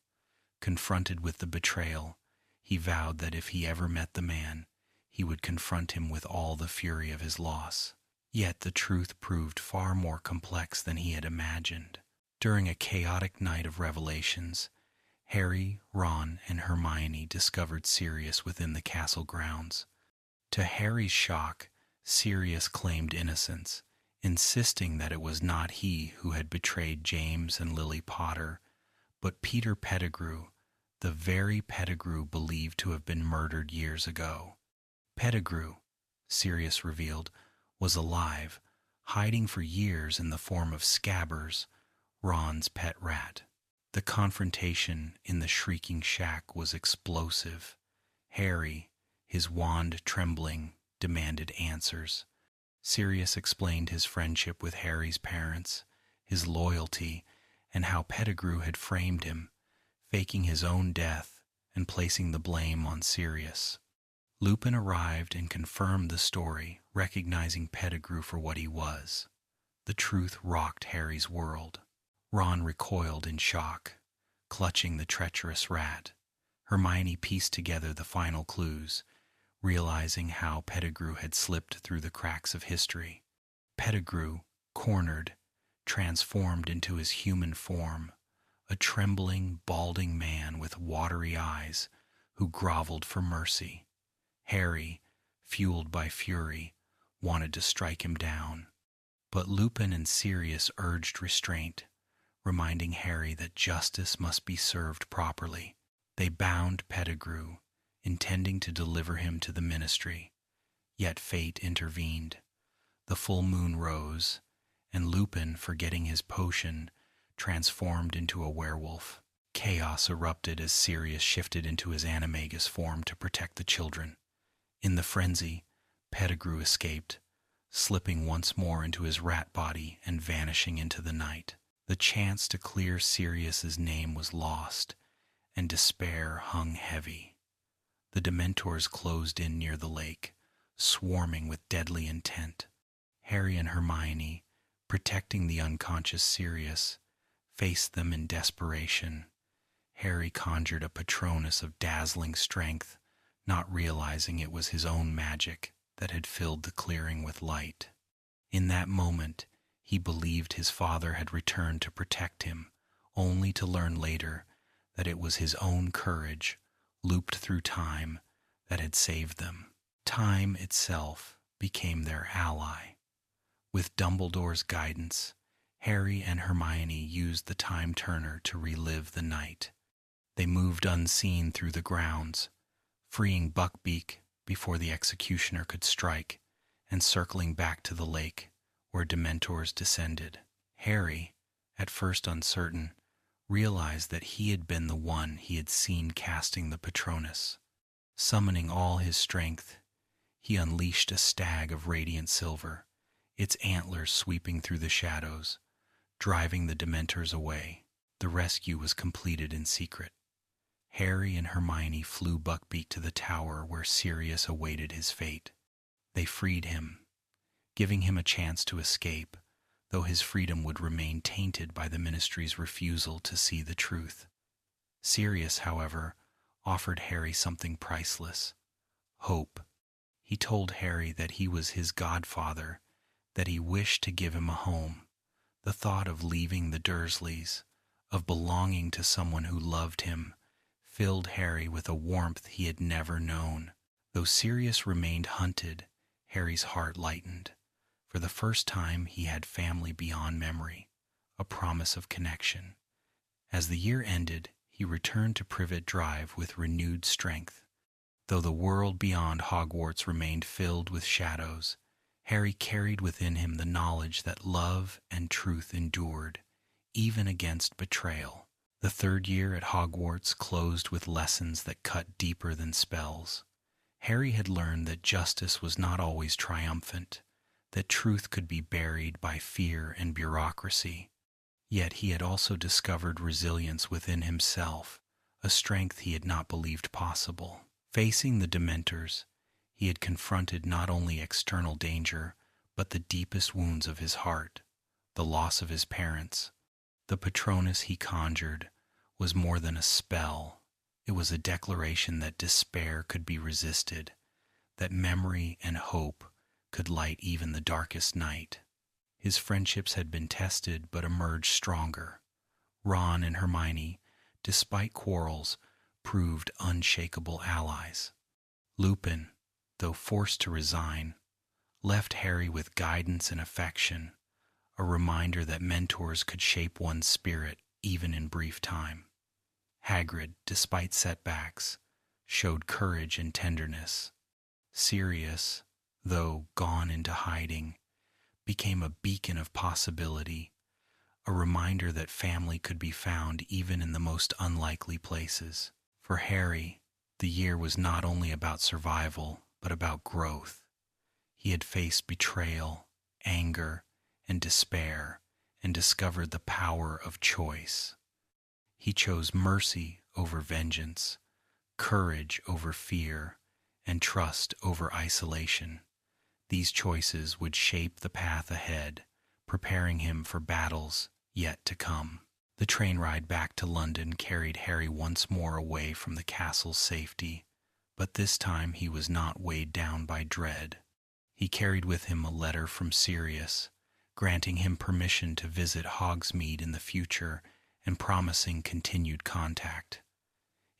Confronted with the betrayal, he vowed that if he ever met the man, he would confront him with all the fury of his loss. Yet the truth proved far more complex than he had imagined. During a chaotic night of revelations, Harry, Ron, and Hermione discovered Sirius within the castle grounds. To Harry's shock, Sirius claimed innocence, insisting that it was not he who had betrayed James and Lily Potter, but Peter Pettigrew, the very Pettigrew believed to have been murdered years ago. Pettigrew, Sirius revealed, was alive, hiding for years in the form of Scabbers, Ron's pet rat. The confrontation in the shrieking shack was explosive. Harry, his wand trembling, demanded answers. Sirius explained his friendship with Harry's parents, his loyalty, and how Pettigrew had framed him, faking his own death and placing the blame on Sirius. Lupin arrived and confirmed the story, recognizing Pettigrew for what he was. The truth rocked Harry's world. Ron recoiled in shock, clutching the treacherous rat. Hermione pieced together the final clues, realizing how Pettigrew had slipped through the cracks of history. Pettigrew, cornered, transformed into his human form, a trembling, balding man with watery eyes who groveled for mercy. Harry, fueled by fury, wanted to strike him down. But Lupin and Sirius urged restraint, reminding Harry that justice must be served properly. They bound Pettigrew, intending to deliver him to the Ministry. Yet fate intervened. The full moon rose, and Lupin, forgetting his potion, transformed into a werewolf. Chaos erupted as Sirius shifted into his animagus form to protect the children. In the frenzy, Pettigrew escaped, slipping once more into his rat body and vanishing into the night. The chance to clear Sirius's name was lost, and despair hung heavy. The Dementors closed in near the lake, swarming with deadly intent. Harry and Hermione, protecting the unconscious Sirius, faced them in desperation. Harry conjured a Patronus of dazzling strength, not realizing it was his own magic that had filled the clearing with light. In that moment, he believed his father had returned to protect him, only to learn later that it was his own courage, looped through time, that had saved them. Time itself became their ally. With Dumbledore's guidance, Harry and Hermione used the time turner to relive the night. They moved unseen through the grounds, freeing Buckbeak before the executioner could strike, and circling back to the lake, where Dementors descended. Harry, at first uncertain, realized that he had been the one he had seen casting the Patronus. Summoning all his strength, he unleashed a stag of radiant silver, its antlers sweeping through the shadows, driving the Dementors away. The rescue was completed in secret. Harry and Hermione flew Buckbeak to the tower where Sirius awaited his fate. They freed him, giving him a chance to escape, though his freedom would remain tainted by the Ministry's refusal to see the truth. Sirius, however, offered Harry something priceless: hope. He told Harry that he was his godfather, that he wished to give him a home. The thought of leaving the Dursleys, of belonging to someone who loved him, filled Harry with a warmth he had never known. Though Sirius remained hunted, Harry's heart lightened. For the first time he had family beyond memory, a promise of connection. As the year ended, he returned to Privet Drive with renewed strength. Though the world beyond Hogwarts remained filled with shadows, Harry carried within him the knowledge that love and truth endured, even against betrayal. The third year at Hogwarts closed with lessons that cut deeper than spells. Harry had learned that justice was not always triumphant, that truth could be buried by fear and bureaucracy. Yet he had also discovered resilience within himself, a strength he had not believed possible. Facing the Dementors, he had confronted not only external danger, but the deepest wounds of his heart, the loss of his parents. The Patronus he conjured was more than a spell. It was a declaration that despair could be resisted, that memory and hope could light even the darkest night. His friendships had been tested but emerged stronger. Ron and Hermione, despite quarrels, proved unshakable allies. Lupin, though forced to resign, left Harry with guidance and affection, a reminder that mentors could shape one's spirit even in brief time. Hagrid, despite setbacks, showed courage and tenderness. Sirius, though gone into hiding, became a beacon of possibility, a reminder that family could be found even in the most unlikely places. For Harry, the year was not only about survival, but about growth. He had faced betrayal, anger, and despair, and discovered the power of choice. He chose mercy over vengeance, courage over fear, and trust over isolation. These choices would shape the path ahead, preparing him for battles yet to come. The train ride back to London carried Harry once more away from the castle's safety, but this time he was not weighed down by dread. He carried with him a letter from Sirius, granting him permission to visit Hogsmeade in the future and promising continued contact.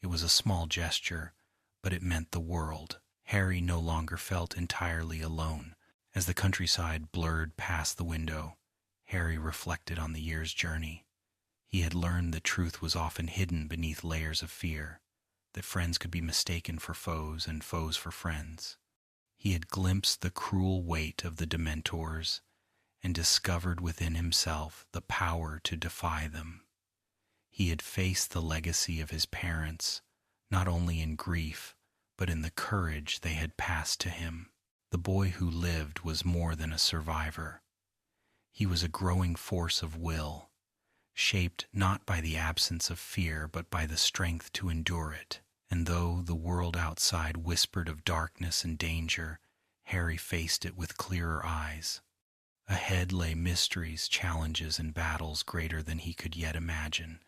It was a small gesture, but it meant the world. Harry no longer felt entirely alone. As the countryside blurred past the window, Harry reflected on the year's journey. He had learned that truth was often hidden beneath layers of fear, that friends could be mistaken for foes and foes for friends. He had glimpsed the cruel weight of the Dementors and discovered within himself the power to defy them. He had faced the legacy of his parents, not only in grief, but in the courage they had passed to him. The boy who lived was more than a survivor. He was a growing force of will, shaped not by the absence of fear, but by the strength to endure it. And though the world outside whispered of darkness and danger, Harry faced it with clearer eyes. Ahead lay mysteries, challenges, and battles greater than he could yet imagine,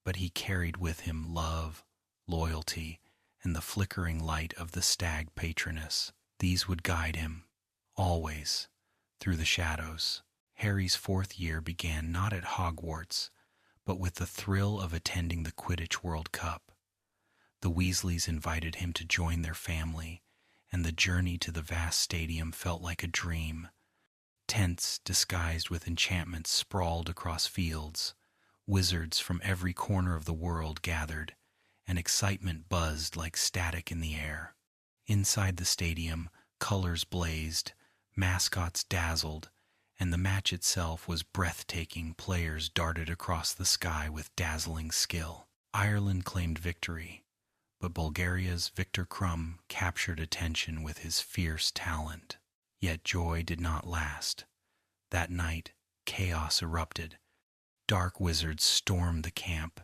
but he carried with him love, loyalty, and the flickering light of the stag patroness. These would guide him, always, through the shadows. Harry's fourth year began not at Hogwarts, but with the thrill of attending the Quidditch World Cup. The Weasleys invited him to join their family, and the journey to the vast stadium felt like a dream. Tents disguised with enchantments sprawled across fields. Wizards from every corner of the world gathered, and excitement buzzed like static in the air. Inside the stadium, colors blazed, mascots dazzled, and the match itself was breathtaking. Players darted across the sky with dazzling skill. Ireland claimed victory, but Bulgaria's Victor Krum captured attention with his fierce talent. Yet joy did not last. That night, chaos erupted. Dark wizards stormed the camp,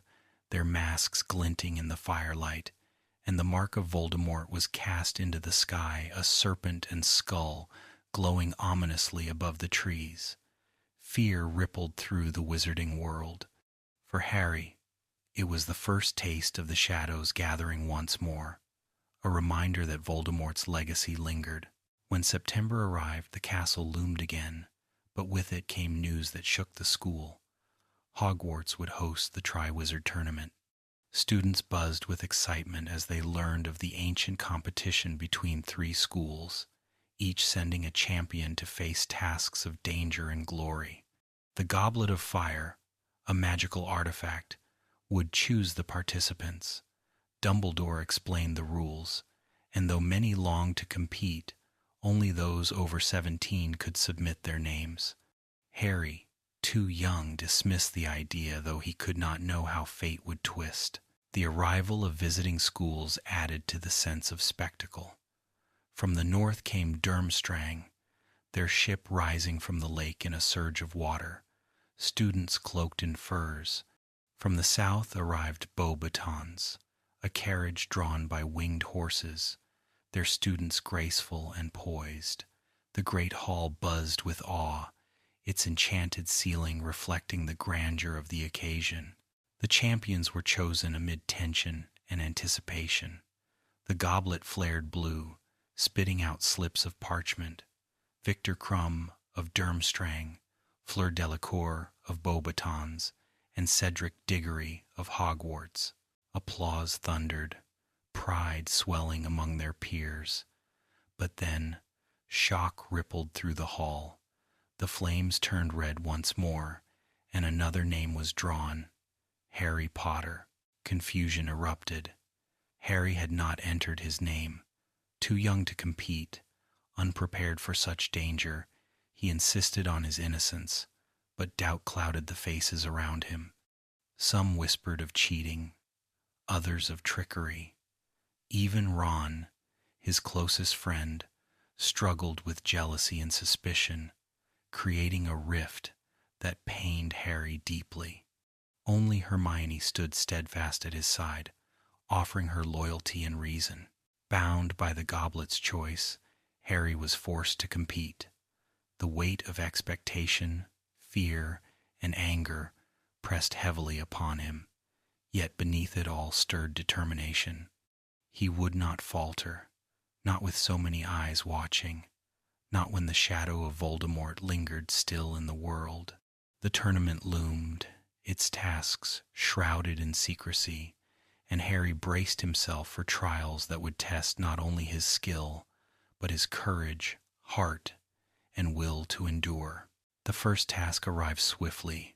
their masks glinting in the firelight, and the mark of Voldemort was cast into the sky, a serpent and skull glowing ominously above the trees. Fear rippled through the wizarding world. For Harry, it was the first taste of the shadows gathering once more, a reminder that Voldemort's legacy lingered. When September arrived, the castle loomed again, but with it came news that shook the school. Hogwarts would host the Triwizard Tournament. Students buzzed with excitement as they learned of the ancient competition between three schools, each sending a champion to face tasks of danger and glory. The Goblet of Fire, a magical artifact, would choose the participants. Dumbledore explained the rules, and though many longed to compete, only those over 17 could submit their names. Harry, too young, dismissed the idea, though he could not know how fate would twist. The arrival of visiting schools added to the sense of spectacle. From the north came Durmstrang, their ship rising from the lake in a surge of water, students cloaked in furs. From the south arrived Beauxbatons, a carriage drawn by winged horses, their students graceful and poised. The great hall buzzed with awe, its enchanted ceiling reflecting the grandeur of the occasion. The champions were chosen amid tension and anticipation. The goblet flared blue, spitting out slips of parchment. Victor Krum of Durmstrang, Fleur Delacour of Beauxbatons, and Cedric Diggory of Hogwarts. Applause thundered, pride swelling among their peers. But then, shock rippled through the hall. The flames turned red once more, and another name was drawn: Harry Potter. Confusion erupted. Harry had not entered his name. Too young to compete, unprepared for such danger, he insisted on his innocence, but doubt clouded the faces around him. Some whispered of cheating, others of trickery. Even Ron, his closest friend, struggled with jealousy and suspicion, creating a rift that pained Harry deeply. Only Hermione stood steadfast at his side, offering her loyalty and reason. Bound by the goblet's choice, Harry was forced to compete. The weight of expectation, fear, and anger pressed heavily upon him, yet beneath it all stirred determination. He would not falter, not with so many eyes watching, not when the shadow of Voldemort lingered still in the world. The tournament loomed, its tasks shrouded in secrecy, and Harry braced himself for trials that would test not only his skill, but his courage, heart, and will to endure. The first task arrived swiftly,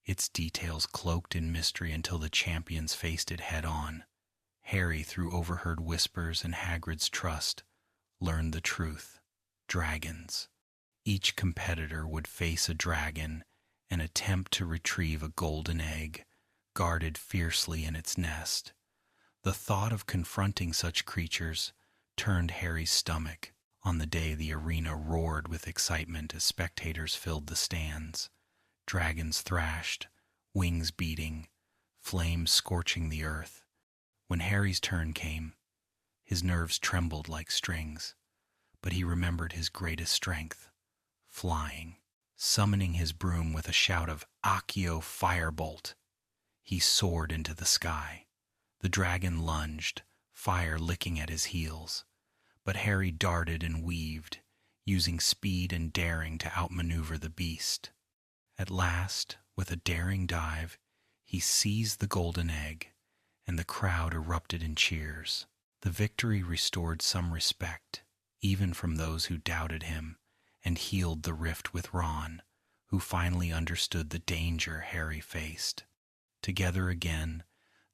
its details cloaked in mystery until the champions faced it head-on. Harry, through overheard whispers and Hagrid's trust, learned the truth. Dragons. Each competitor would face a dragon and attempt to retrieve a golden egg, guarded fiercely in its nest. The thought of confronting such creatures turned Harry's stomach. On the day, the arena roared with excitement as spectators filled the stands. Dragons thrashed, wings beating, flames scorching the earth. When Harry's turn came, his nerves trembled like strings, but he remembered his greatest strength, flying. Summoning his broom with a shout of "Accio Firebolt," he soared into the sky. The dragon lunged, fire licking at his heels, but Harry darted and weaved, using speed and daring to outmaneuver the beast. At last, with a daring dive, he seized the golden egg, and the crowd erupted in cheers. The victory restored some respect, even from those who doubted him, and healed the rift with Ron, who finally understood the danger Harry faced. Together again,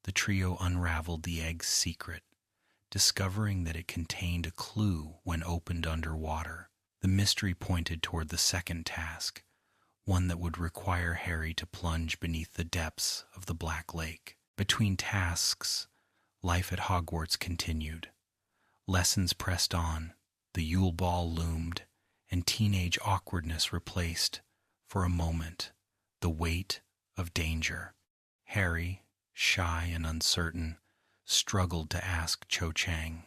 the trio unraveled the egg's secret, discovering that it contained a clue when opened underwater. The mystery pointed toward the second task, one that would require Harry to plunge beneath the depths of the Black Lake. Between tasks, life at Hogwarts continued. Lessons pressed on, the Yule Ball loomed, and teenage awkwardness replaced, for a moment, the weight of danger. Harry, shy and uncertain, struggled to ask Cho Chang,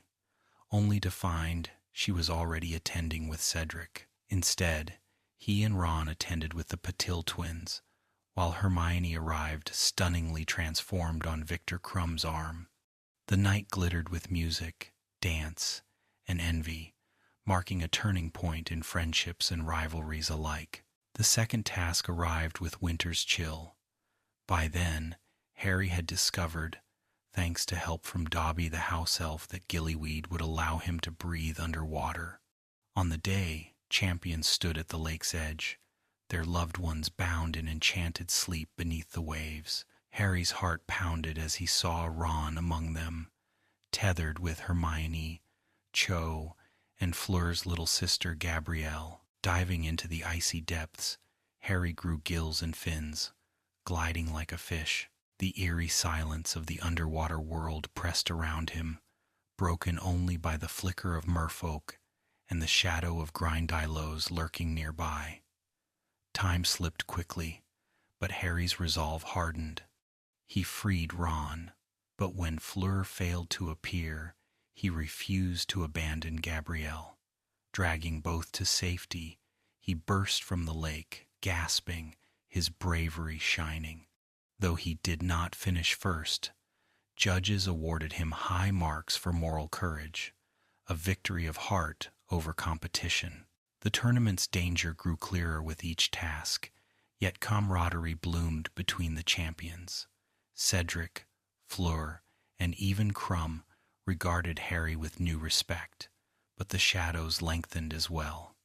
only to find she was already attending with Cedric. Instead, he and Ron attended with the Patil twins, while Hermione arrived stunningly transformed on Victor Crumb's arm. The night glittered with music, dance, and envy, marking a turning point in friendships and rivalries alike. The second task arrived with winter's chill. By then, Harry had discovered, thanks to help from Dobby the house elf, that gillyweed would allow him to breathe underwater. On the day, champions stood at the lake's edge, their loved ones bound in enchanted sleep beneath the waves. Harry's heart pounded as he saw Ron among them, tethered with Hermione, Cho, and Fleur's little sister Gabrielle. Diving into the icy depths, Harry grew gills and fins, gliding like a fish. The eerie silence of the underwater world pressed around him, broken only by the flicker of merfolk and the shadow of Grindylows lurking nearby. Time slipped quickly, but Harry's resolve hardened. He freed Ron, but when Fleur failed to appear, he refused to abandon Gabrielle. Dragging both to safety, he burst from the lake, gasping, his bravery shining. Though he did not finish first, judges awarded him high marks for moral courage, a victory of heart over competition. The tournament's danger grew clearer with each task, yet camaraderie bloomed between the champions. Cedric, Fleur, and even Crumb regarded Harry with new respect, but the shadows lengthened as well.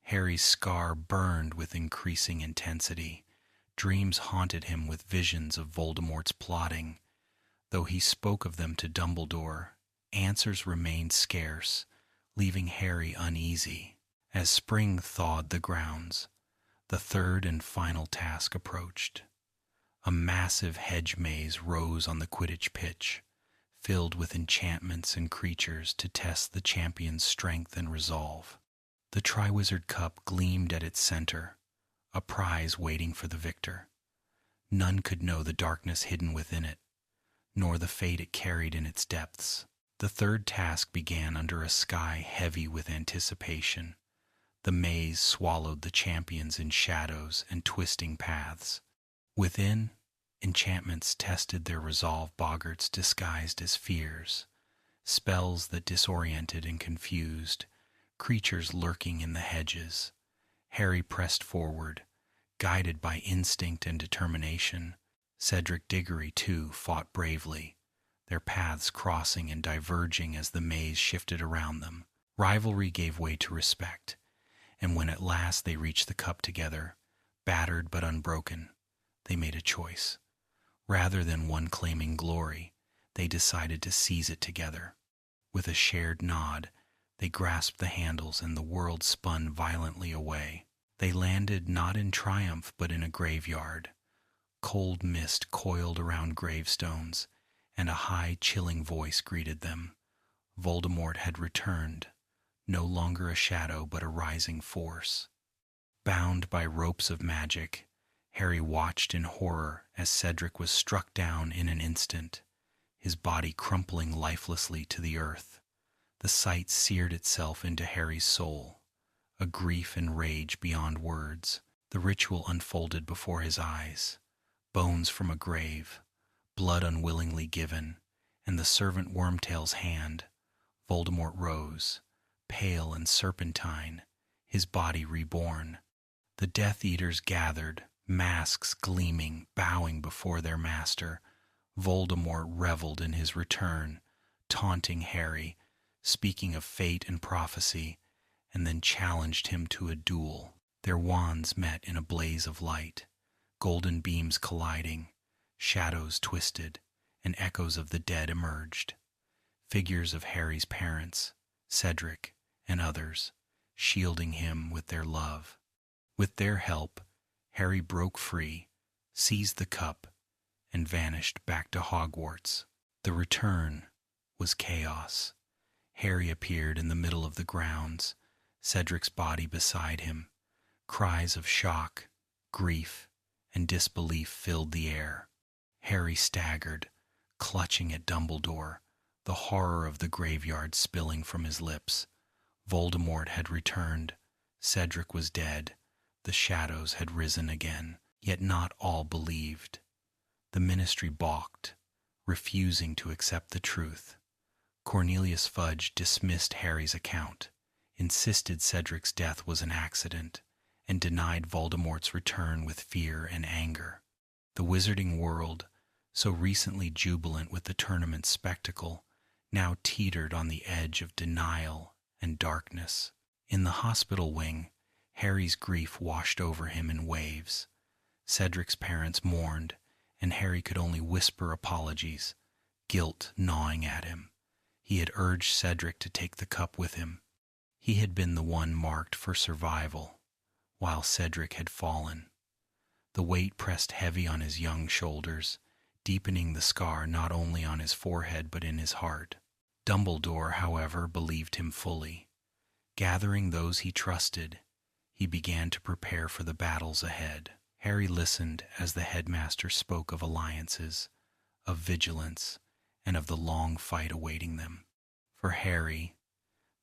Harry's scar burned with increasing intensity. Dreams haunted him with visions of Voldemort's plotting. Though he spoke of them to Dumbledore, answers remained scarce, leaving Harry uneasy. As spring thawed the grounds, the third and final task approached. A massive hedge maze rose on the Quidditch pitch, filled with enchantments and creatures to test the champion's strength and resolve. The Triwizard Cup gleamed at its center, a prize waiting for the victor. None could know the darkness hidden within it, nor the fate it carried in its depths. The third task began under a sky heavy with anticipation. The maze swallowed the champions in shadows and twisting paths. Within, enchantments tested their resolve, boggarts disguised as fears, spells that disoriented and confused, creatures lurking in the hedges. Harry pressed forward, guided by instinct and determination. Cedric Diggory, too, fought bravely, their paths crossing and diverging as the maze shifted around them. Rivalry gave way to respect, and when at last they reached the cup together, battered but unbroken, they made a choice. Rather than one claiming glory, they decided to seize it together. With a shared nod, they grasped the handles and the world spun violently away. They landed not in triumph but in a graveyard. Cold mist coiled around gravestones, and a high, chilling voice greeted them. Voldemort had returned, no longer a shadow but a rising force. Bound by ropes of magic, Harry watched in horror as Cedric was struck down in an instant, his body crumpling lifelessly to the earth. The sight seared itself into Harry's soul, a grief and rage beyond words. The ritual unfolded before his eyes. Bones from a grave, blood unwillingly given, and the servant Wormtail's hand. Voldemort rose, pale and serpentine, his body reborn. The Death Eaters gathered, masks gleaming, bowing before their master. Voldemort reveled in his return, taunting Harry, speaking of fate and prophecy, and then challenged him to a duel. Their wands met in a blaze of light, golden beams colliding, shadows twisted, and echoes of the dead emerged. Figures of Harry's parents, Cedric, and others, shielding him with their love. With their help, Harry broke free, seized the cup, and vanished back to Hogwarts. The return was chaos. Harry appeared in the middle of the grounds, Cedric's body beside him. Cries of shock, grief, and disbelief filled the air. Harry staggered, clutching at Dumbledore, the horror of the graveyard spilling from his lips. Voldemort had returned, Cedric was dead, the shadows had risen again. Yet not all believed. The Ministry balked, refusing to accept the truth. Cornelius Fudge dismissed Harry's account, insisted Cedric's death was an accident, and denied Voldemort's return with fear and anger. The wizarding world, so recently jubilant with the tournament's spectacle, now teetered on the edge of denial and darkness. In the hospital wing, Harry's grief washed over him in waves. Cedric's parents mourned, and Harry could only whisper apologies, guilt gnawing at him. He had urged Cedric to take the cup with him. He had been the one marked for survival, while Cedric had fallen. The weight pressed heavy on his young shoulders, deepening the scar not only on his forehead but in his heart. Dumbledore, however, believed him fully. Gathering those he trusted, he began to prepare for the battles ahead. Harry listened as the headmaster spoke of alliances, of vigilance, and of the long fight awaiting them. For Harry,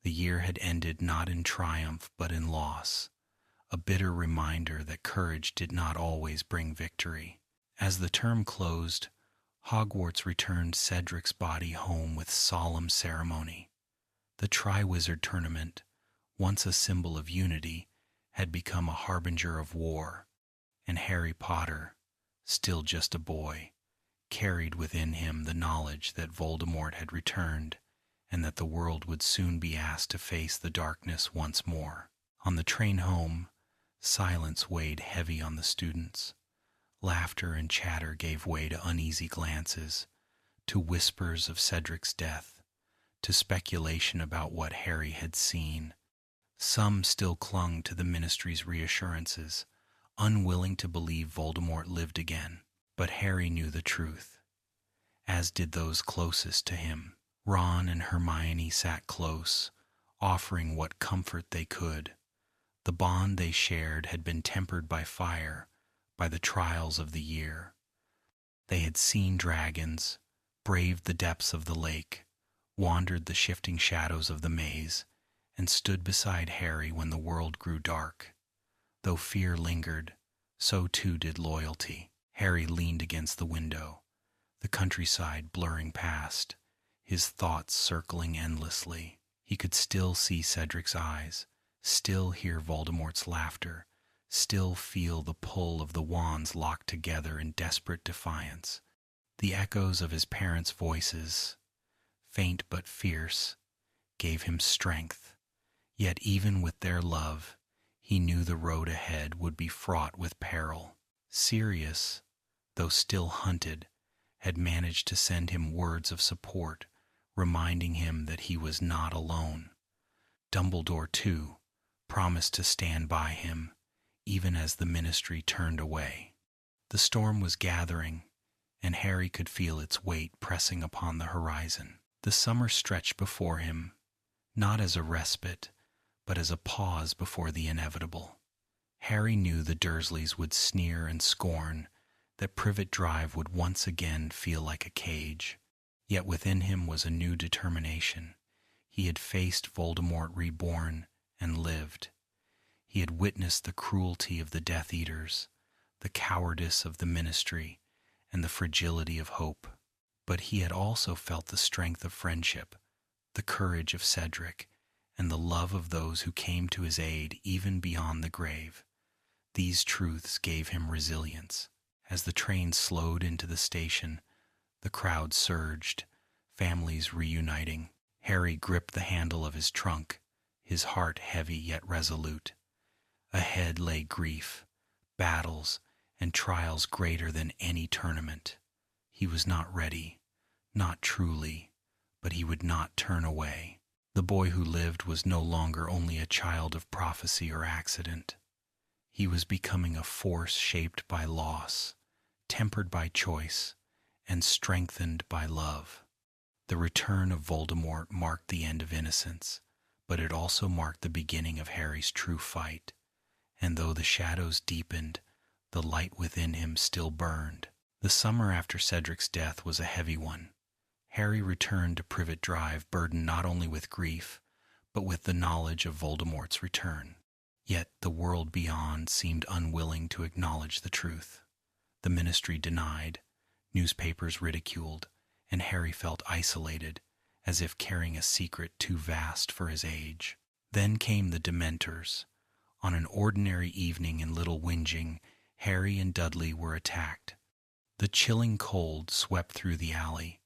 the year had ended not in triumph but in loss, a bitter reminder that courage did not always bring victory. As the term closed, Hogwarts returned Cedric's body home with solemn ceremony. The Triwizard Tournament, once a symbol of unity, had become a harbinger of war, and Harry Potter, still just a boy, carried within him the knowledge that Voldemort had returned and that the world would soon be asked to face the darkness once more. On the train home, silence weighed heavy on the students. Laughter and chatter gave way to uneasy glances, to whispers of Cedric's death, to speculation about what Harry had seen. Some still clung to the Ministry's reassurances, unwilling to believe Voldemort lived again. But Harry knew the truth, as did those closest to him. Ron and Hermione sat close, offering what comfort they could. The bond they shared had been tempered by fire, by the trials of the year. They had seen dragons, braved the depths of the lake, wandered the shifting shadows of the maze, and stood beside Harry when the world grew dark. Though fear lingered, so too did loyalty. Harry leaned against the window, the countryside blurring past, his thoughts circling endlessly. He could still see Cedric's eyes, still hear Voldemort's laughter, still feel the pull of the wands locked together in desperate defiance. The echoes of his parents' voices, faint but fierce, gave him strength. Yet even with their love, he knew the road ahead would be fraught with peril. Sirius, though still hunted, had managed to send him words of support, reminding him that he was not alone. Dumbledore, too, promised to stand by him, even as the Ministry turned away. The storm was gathering, and Harry could feel its weight pressing upon the horizon. The summer stretched before him, not as a respite, but as a pause before the inevitable. Harry knew the Dursleys would sneer and scorn, that Privet Drive would once again feel like a cage. Yet within him was a new determination. He had faced Voldemort reborn and lived. He had witnessed the cruelty of the Death Eaters, the cowardice of the Ministry, and the fragility of hope. But he had also felt the strength of friendship, the courage of Cedric, and the love of those who came to his aid even beyond the grave. These truths gave him resilience. As the train slowed into the station, the crowd surged, families reuniting. Harry gripped the handle of his trunk, his heart heavy yet resolute. Ahead lay grief, battles, and trials greater than any tournament. He was not ready, not truly, but he would not turn away. The boy who lived was no longer only a child of prophecy or accident. He was becoming a force shaped by loss, tempered by choice, and strengthened by love. The return of Voldemort marked the end of innocence, but it also marked the beginning of Harry's true fight. And though the shadows deepened, the light within him still burned. The summer after Cedric's death was a heavy one. Harry returned to Privet Drive burdened not only with grief, but with the knowledge of Voldemort's return. Yet the world beyond seemed unwilling to acknowledge the truth. The Ministry denied, newspapers ridiculed, and Harry felt isolated, as if carrying a secret too vast for his age. Then came the Dementors. On an ordinary evening in Little Whinging, Harry and Dudley were attacked. The chilling cold swept through the alley,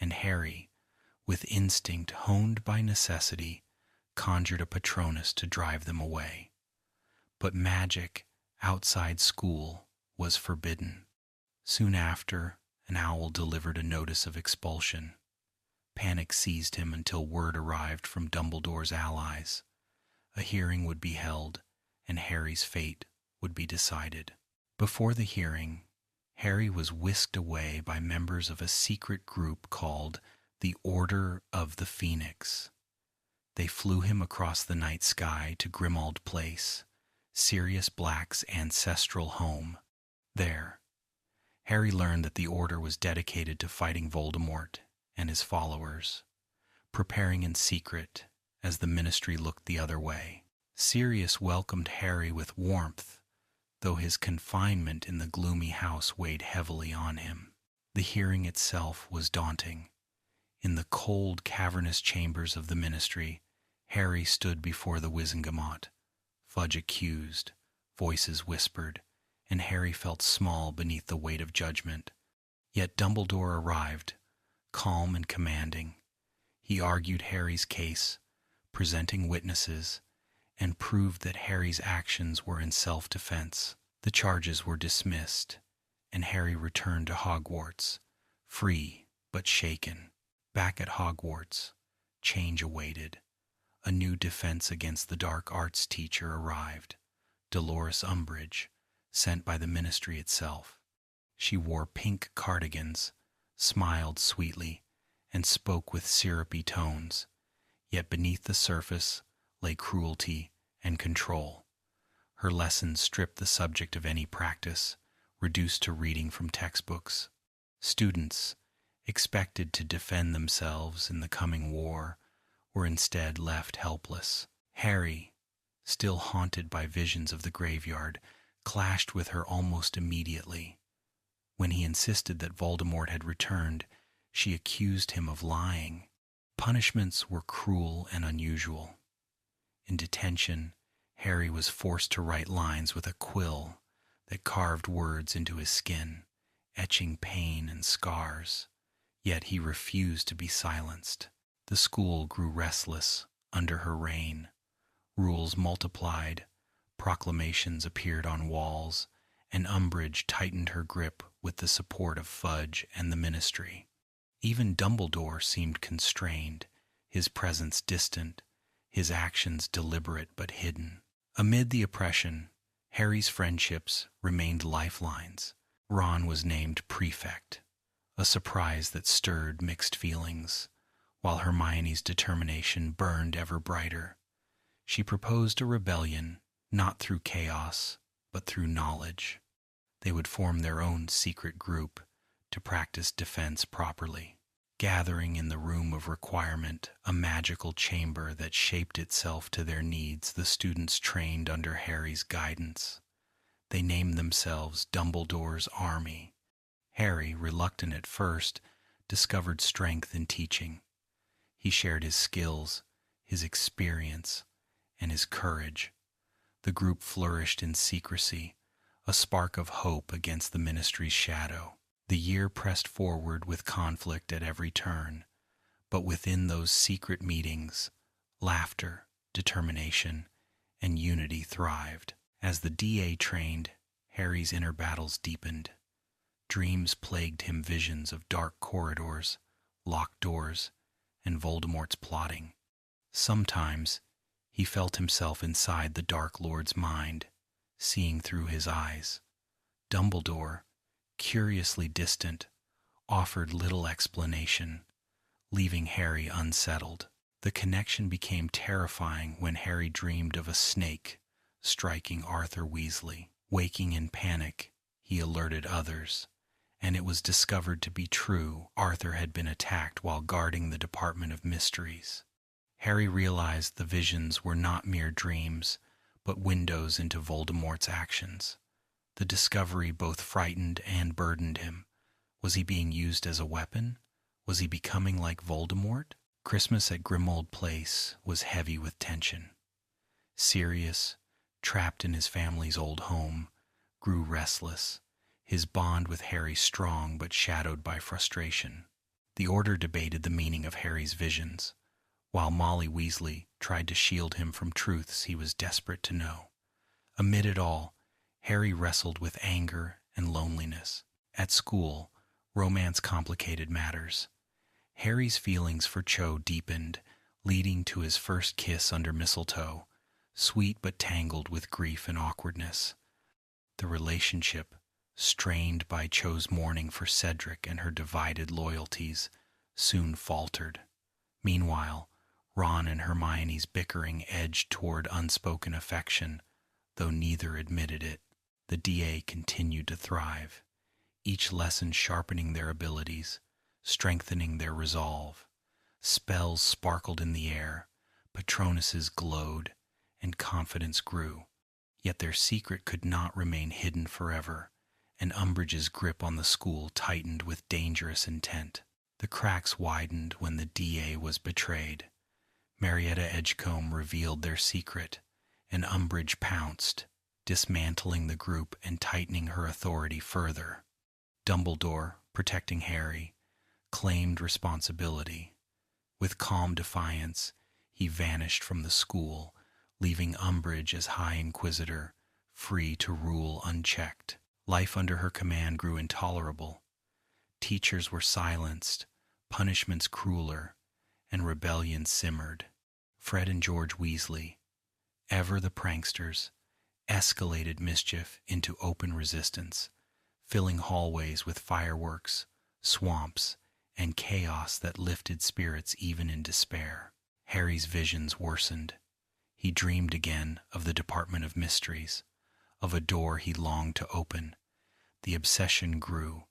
and Harry, with instinct honed by necessity, conjured a Patronus to drive them away. But magic, outside school, was forbidden. Soon after, an owl delivered a notice of expulsion. Panic seized him until word arrived from Dumbledore's allies. A hearing would be held, and Harry's fate would be decided. Before the hearing, Harry was whisked away by members of a secret group called the Order of the Phoenix. They flew him across the night sky to Grimmauld Place, Sirius Black's ancestral home. There, Harry learned that the Order was dedicated to fighting Voldemort and his followers, preparing in secret as the Ministry looked the other way. Sirius welcomed Harry with warmth, though his confinement in the gloomy house weighed heavily on him. The hearing itself was daunting. In the cold, cavernous chambers of the Ministry, Harry stood before the Wizengamot. Fudge accused, voices whispered, and Harry felt small beneath the weight of judgment. Yet Dumbledore arrived, calm and commanding. He argued Harry's case, presenting witnesses, and proved that Harry's actions were in self-defense. The charges were dismissed, and Harry returned to Hogwarts, free but shaken. Back at Hogwarts, change awaited. A new defense against the dark arts teacher arrived, Dolores Umbridge, sent by the Ministry itself. She wore pink cardigans, smiled sweetly, and spoke with syrupy tones, yet beneath the surface lay cruelty and control. Her lessons stripped the subject of any practice, reduced to reading from textbooks. Students, expected to defend themselves in the coming war, were instead left helpless. Harry, still haunted by visions of the graveyard, clashed with her almost immediately. When he insisted that Voldemort had returned, she accused him of lying. Punishments were cruel and unusual. In detention, Harry was forced to write lines with a quill that carved words into his skin, etching pain and scars. Yet he refused to be silenced. The school grew restless under her reign. Rules multiplied, proclamations appeared on walls, and Umbridge tightened her grip with the support of Fudge and the Ministry. Even Dumbledore seemed constrained, his presence distant, his actions deliberate but hidden. Amid the oppression, Harry's friendships remained lifelines. Ron was named prefect, a surprise that stirred mixed feelings, while Hermione's determination burned ever brighter. She proposed a rebellion, not through chaos, but through knowledge. They would form their own secret group to practice defense properly. Gathering in the room of requirement, a magical chamber that shaped itself to their needs, the students trained under Harry's guidance. They named themselves Dumbledore's Army. Harry, reluctant at first, discovered strength in teaching. He shared his skills, his experience, and his courage. The group flourished in secrecy, a spark of hope against the Ministry's shadow. The year pressed forward with conflict at every turn, but within those secret meetings, laughter, determination, and unity thrived. As the DA trained, Harry's inner battles deepened. Dreams plagued him, visions of dark corridors, locked doors, and Voldemort's plotting. Sometimes he felt himself inside the Dark Lord's mind, seeing through his eyes. Dumbledore, curiously distant, offered little explanation, leaving Harry unsettled. The connection became terrifying when Harry dreamed of a snake striking Arthur Weasley. Waking in panic, he alerted others, and it was discovered to be true. Arthur had been attacked while guarding the Department of Mysteries. Harry realized the visions were not mere dreams, but windows into Voldemort's actions. The discovery both frightened and burdened him. Was he being used as a weapon? Was he becoming like Voldemort? Christmas at Grimmauld Place was heavy with tension. Sirius, trapped in his family's old home, grew restless, his bond with Harry strong but shadowed by frustration. The Order debated the meaning of Harry's visions, while Molly Weasley tried to shield him from truths he was desperate to know. Amid it all, Harry wrestled with anger and loneliness. At school, romance complicated matters. Harry's feelings for Cho deepened, leading to his first kiss under mistletoe, sweet but tangled with grief and awkwardness. The relationship, strained by Cho's mourning for Cedric and her divided loyalties, soon faltered. Meanwhile, Ron and Hermione's bickering edged toward unspoken affection, though neither admitted it. The DA continued to thrive, each lesson sharpening their abilities, strengthening their resolve. Spells sparkled in the air, Patronuses glowed, and confidence grew. Yet their secret could not remain hidden forever, and Umbridge's grip on the school tightened with dangerous intent. The cracks widened when the DA was betrayed. Marietta Edgecombe revealed their secret, and Umbridge pounced, dismantling the group and tightening her authority further. Dumbledore, protecting Harry, claimed responsibility. With calm defiance, he vanished from the school, leaving Umbridge as High Inquisitor, free to rule unchecked. Life under her command grew intolerable. Teachers were silenced, punishments crueler, and rebellion simmered. Fred and George Weasley, ever the pranksters, escalated mischief into open resistance, filling hallways with fireworks, swamps, and chaos that lifted spirits even in despair. Harry's visions worsened. He dreamed again of the Department of Mysteries, of a door he longed to open. The obsession grew,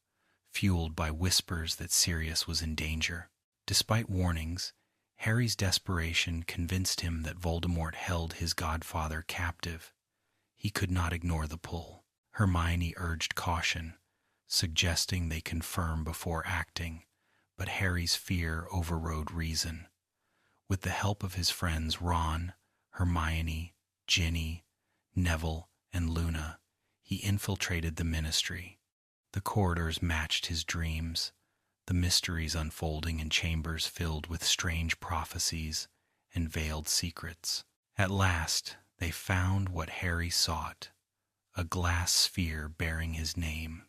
fueled by whispers that Sirius was in danger. Despite warnings, Harry's desperation convinced him that Voldemort held his godfather captive. He could not ignore the pull. Hermione urged caution, suggesting they confirm before acting, but Harry's fear overrode reason. With the help of his friends Ron, Hermione, Ginny, Neville, and Luna, he infiltrated the Ministry. The corridors matched his dreams, the mysteries unfolding in chambers filled with strange prophecies and veiled secrets. At last, they found what Harry sought, a glass sphere bearing his name.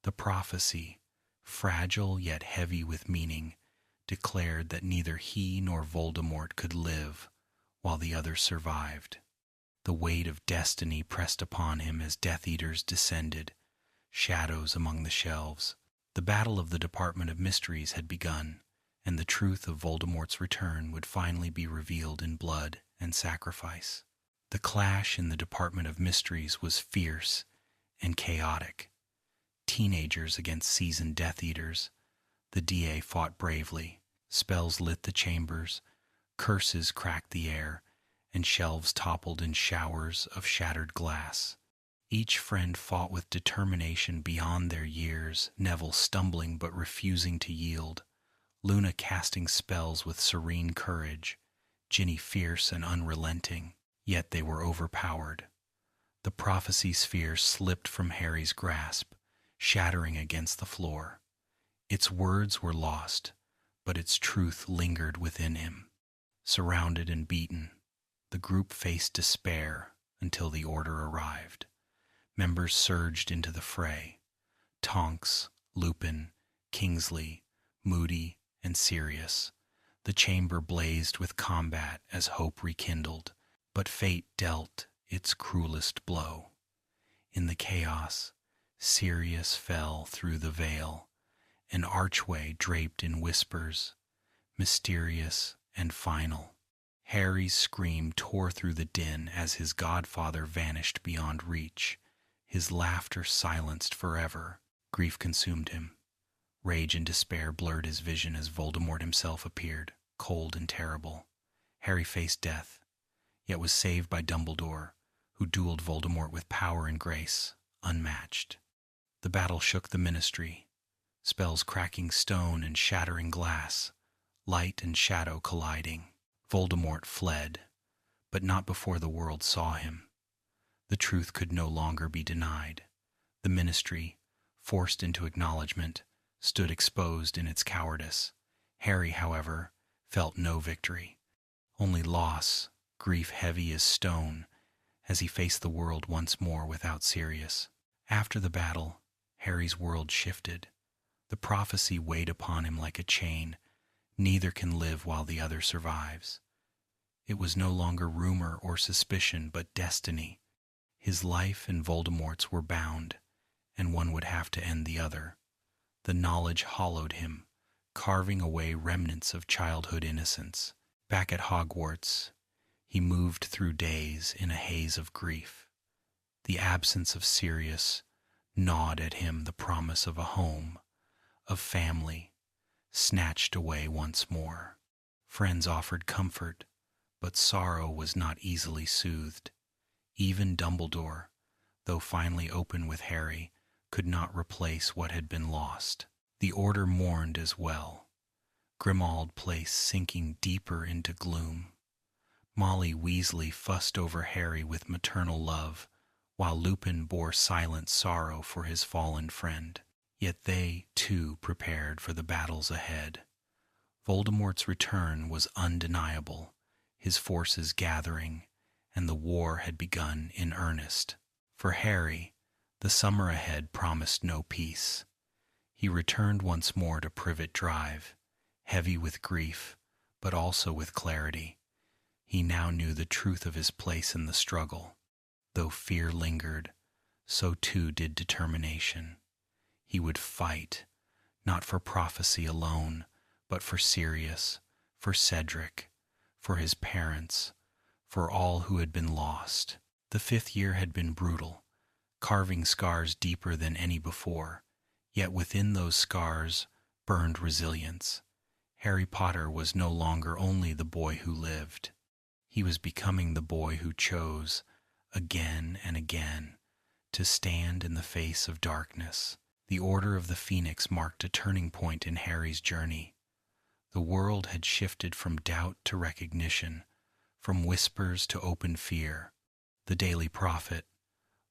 The prophecy, fragile yet heavy with meaning, declared that neither he nor Voldemort could live while the other survived. The weight of destiny pressed upon him as Death Eaters descended, shadows among the shelves. The battle of the Department of Mysteries had begun, and the truth of Voldemort's return would finally be revealed in blood and sacrifice. The clash in the Department of Mysteries was fierce and chaotic. Teenagers against seasoned Death Eaters, the DA fought bravely. Spells lit the chambers, curses cracked the air, and shelves toppled in showers of shattered glass. Each friend fought with determination beyond their years, Neville stumbling but refusing to yield, Luna casting spells with serene courage, Ginny fierce and unrelenting, yet they were overpowered. The prophecy sphere slipped from Harry's grasp, shattering against the floor. Its words were lost, but its truth lingered within him. Surrounded and beaten, the group faced despair until the order arrived. Members surged into the fray. Tonks, Lupin, Kingsley, Moody, and Sirius. The chamber blazed with combat as hope rekindled, but fate dealt its cruelest blow. In the chaos, Sirius fell through the veil, an archway draped in whispers, mysterious and final. Harry's scream tore through the din as his godfather vanished beyond reach, his laughter silenced forever. Grief consumed him. Rage and despair blurred his vision as Voldemort himself appeared, cold and terrible. Harry faced death, yet was saved by Dumbledore, who dueled Voldemort with power and grace, unmatched. The battle shook the Ministry, spells cracking stone and shattering glass, light and shadow colliding. Voldemort fled, but not before the world saw him. The truth could no longer be denied. The Ministry, forced into acknowledgement, stood exposed in its cowardice. Harry, however, felt no victory, only loss, grief heavy as stone, as he faced the world once more without Sirius. After the battle, Harry's world shifted. The prophecy weighed upon him like a chain. Neither can live while the other survives. It was no longer rumor or suspicion, but destiny. His life and Voldemort's were bound, and one would have to end the other. The knowledge hollowed him, carving away remnants of childhood innocence. Back at Hogwarts, he moved through days in a haze of grief. The absence of Sirius gnawed at him the promise of a home, of family, snatched away once more. Friends offered comfort, but sorrow was not easily soothed. Even Dumbledore, though finally open with Harry, could not replace what had been lost. The Order mourned as well, Grimmauld Place sinking deeper into gloom. Molly Weasley fussed over Harry with maternal love, while Lupin bore silent sorrow for his fallen friend. Yet they, too, prepared for the battles ahead. Voldemort's return was undeniable, his forces gathering, and the war had begun in earnest. For Harry, the summer ahead promised no peace. He returned once more to Privet Drive, heavy with grief, but also with clarity. He now knew the truth of his place in the struggle. Though fear lingered, so too did determination. He would fight, not for prophecy alone, but for Sirius, for Cedric, for his parents, for all who had been lost. The 5th year had been brutal, carving scars deeper than any before, yet within those scars burned resilience. Harry Potter was no longer only the boy who lived. He was becoming the boy who chose, again and again, to stand in the face of darkness. The Order of the Phoenix marked a turning point in Harry's journey. The world had shifted from doubt to recognition, from whispers to open fear. The Daily Prophet,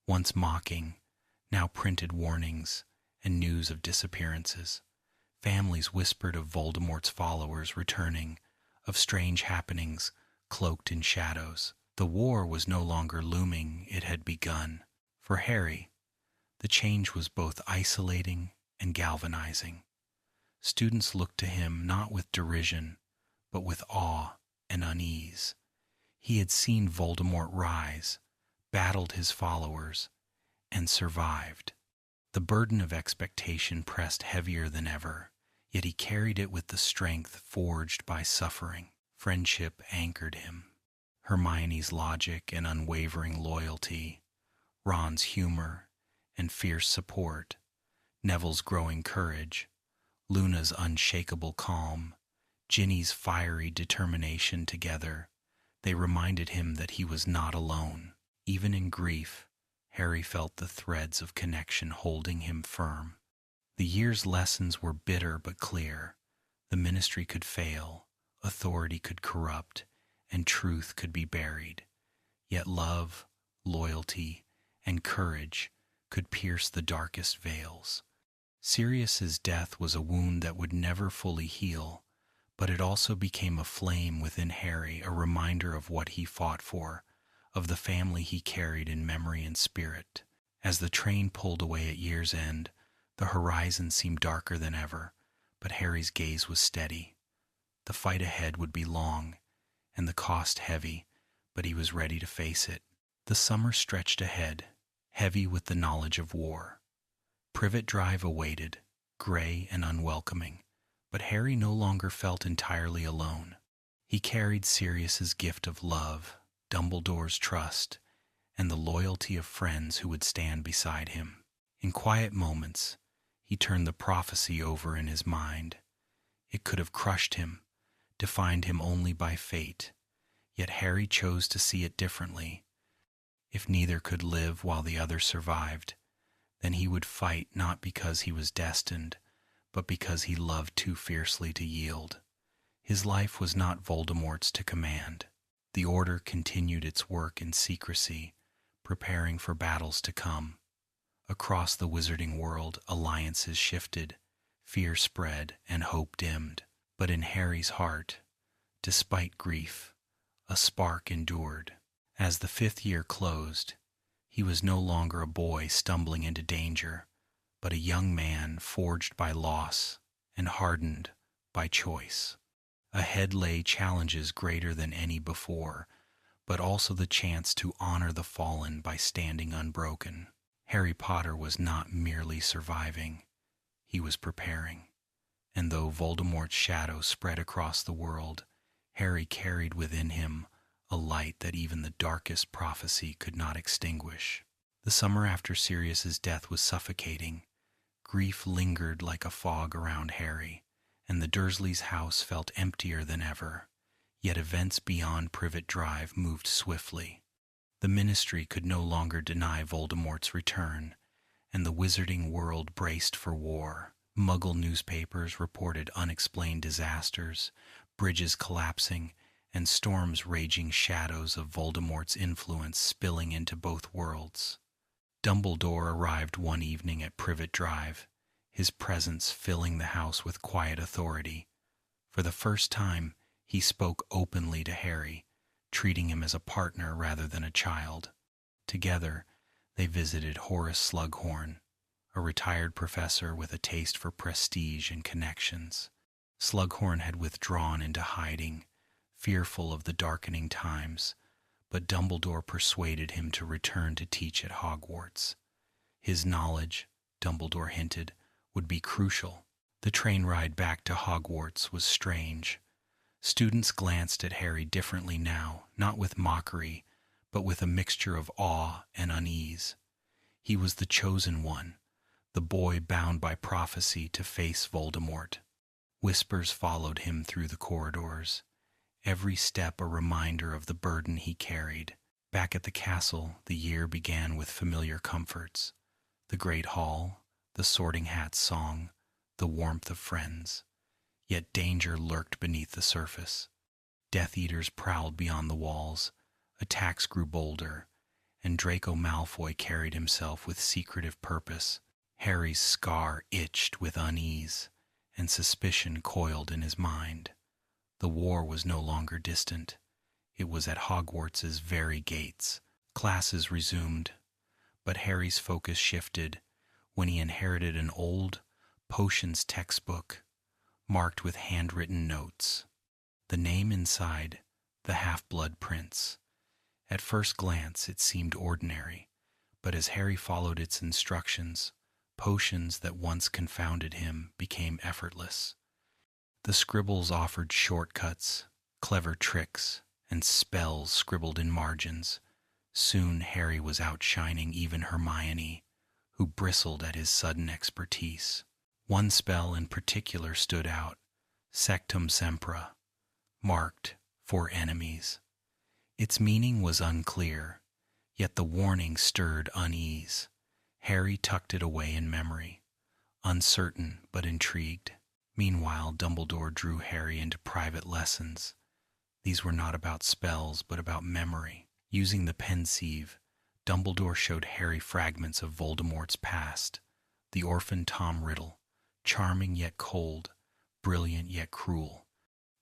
once mocking, now printed warnings and news of disappearances. Families whispered of Voldemort's followers returning, of strange happenings cloaked in shadows. The war was no longer looming, it had begun. For Harry, the change was both isolating and galvanizing. Students looked to him not with derision, but with awe and unease. He had seen Voldemort rise, battled his followers, and survived. The burden of expectation pressed heavier than ever, yet he carried it with the strength forged by suffering. Friendship anchored him. Hermione's logic and unwavering loyalty, Ron's humor and fierce support, Neville's growing courage, Luna's unshakable calm, Ginny's fiery determination together, they reminded him that he was not alone. Even in grief, Harry felt the threads of connection holding him firm. The year's lessons were bitter but clear. The ministry could fail, authority could corrupt, and truth could be buried. Yet love, loyalty, and courage could pierce the darkest veils. Sirius's death was a wound that would never fully heal, but it also became a flame within Harry, a reminder of what he fought for, of the family he carried in memory and spirit. As the train pulled away at year's end, the horizon seemed darker than ever, but Harry's gaze was steady. The fight ahead would be long, and the cost heavy, but he was ready to face it. The summer stretched ahead, heavy with the knowledge of war. Privet Drive awaited, gray and unwelcoming, but Harry no longer felt entirely alone. He carried Sirius's gift of love, Dumbledore's trust, and the loyalty of friends who would stand beside him. In quiet moments, he turned the prophecy over in his mind. It could have crushed him, defined him only by fate, yet Harry chose to see it differently. If neither could live while the other survived, then he would fight not because he was destined, but because he loved too fiercely to yield. His life was not Voldemort's to command. The Order continued its work in secrecy, preparing for battles to come. Across the wizarding world, alliances shifted, fear spread, and hope dimmed. But in Harry's heart, despite grief, a spark endured. As the 5th year closed, he was no longer a boy stumbling into danger, but a young man forged by loss and hardened by choice. Ahead lay challenges greater than any before, but also the chance to honor the fallen by standing unbroken. Harry Potter was not merely surviving, he was preparing. And though Voldemort's shadow spread across the world, Harry carried within him a light that even the darkest prophecy could not extinguish. The summer after Sirius's death was suffocating. Grief lingered like a fog around Harry, and the Dursleys' house felt emptier than ever. Yet events beyond Privet Drive moved swiftly. The Ministry could no longer deny Voldemort's return, and the wizarding world braced for war. Muggle newspapers reported unexplained disasters, bridges collapsing, and storms raging, shadows of Voldemort's influence spilling into both worlds. Dumbledore arrived one evening at Privet Drive, his presence filling the house with quiet authority. For the first time, he spoke openly to Harry, treating him as a partner rather than a child. Together, they visited Horace Slughorn, a retired professor with a taste for prestige and connections. Slughorn had withdrawn into hiding, fearful of the darkening times, but Dumbledore persuaded him to return to teach at Hogwarts. His knowledge, Dumbledore hinted, would be crucial. The train ride back to Hogwarts was strange. Students glanced at Harry differently now, not with mockery, but with a mixture of awe and unease. He was the chosen one, the boy bound by prophecy to face Voldemort. Whispers followed him through the corridors, every step a reminder of the burden he carried. Back at the castle, the year began with familiar comforts. The great hall, the Sorting Hat's song, the warmth of friends. Yet danger lurked beneath the surface. Death Eaters prowled beyond the walls, attacks grew bolder, and Draco Malfoy carried himself with secretive purpose. Harry's scar itched with unease, and suspicion coiled in his mind. The war was no longer distant. It was at Hogwarts's very gates. Classes resumed, but Harry's focus shifted when he inherited an old potions textbook marked with handwritten notes. The name inside, the Half-Blood Prince. At first glance it seemed ordinary, but as Harry followed its instructions, potions that once confounded him became effortless. The scribbles offered shortcuts, clever tricks, and spells scribbled in margins. Soon Harry was outshining even Hermione, who bristled at his sudden expertise. One spell in particular stood out, Sectum Sempra, marked for enemies. Its meaning was unclear, yet the warning stirred unease. Harry tucked it away in memory, uncertain but intrigued. Meanwhile, Dumbledore drew Harry into private lessons. These were not about spells, but about memory. Using the pensieve, Dumbledore showed Harry fragments of Voldemort's past. The orphan Tom Riddle, charming yet cold, brilliant yet cruel.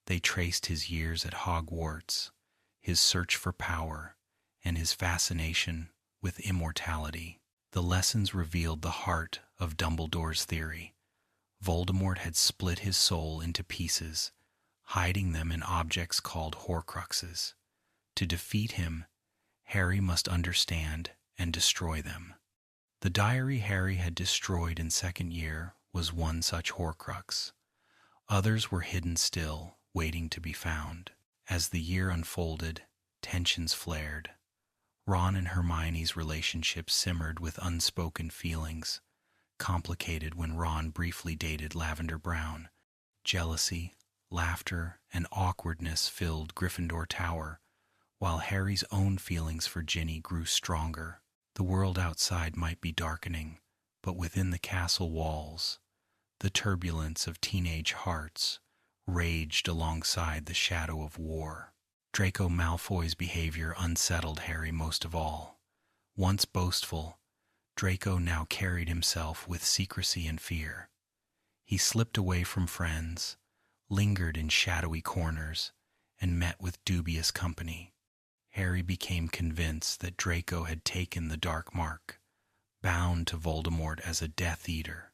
They traced his years at Hogwarts, his search for power, and his fascination with immortality. The lessons revealed the heart of Dumbledore's theory. Voldemort had split his soul into pieces, hiding them in objects called Horcruxes. To defeat him, Harry must understand and destroy them. The diary Harry had destroyed in second year was one such Horcrux. Others were hidden still, waiting to be found. As the year unfolded, tensions flared. Ron and Hermione's relationship simmered with unspoken feelings, complicated when Ron briefly dated Lavender Brown. Jealousy, laughter, and awkwardness filled Gryffindor Tower, while Harry's own feelings for Ginny grew stronger. The world outside might be darkening, but within the castle walls, the turbulence of teenage hearts raged alongside the shadow of war. Draco Malfoy's behavior unsettled Harry most of all. Once boastful, Draco now carried himself with secrecy and fear. He slipped away from friends, lingered in shadowy corners, and met with dubious company. Harry became convinced that Draco had taken the dark mark, bound to Voldemort as a Death Eater.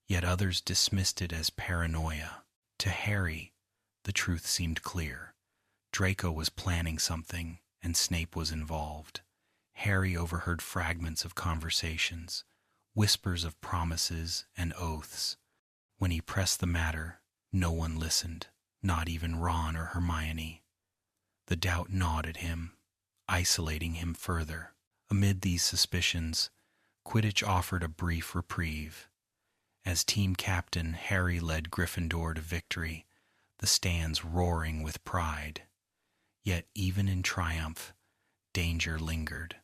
Yet others dismissed it as paranoia. To Harry, the truth seemed clear. Draco was planning something, and Snape was involved. Harry overheard fragments of conversations, whispers of promises and oaths. When he pressed the matter, no one listened, not even Ron or Hermione. The doubt gnawed at him, isolating him further. Amid these suspicions, Quidditch offered a brief reprieve. As team captain, Harry led Gryffindor to victory, the stands roaring with pride. Yet even in triumph, danger lingered.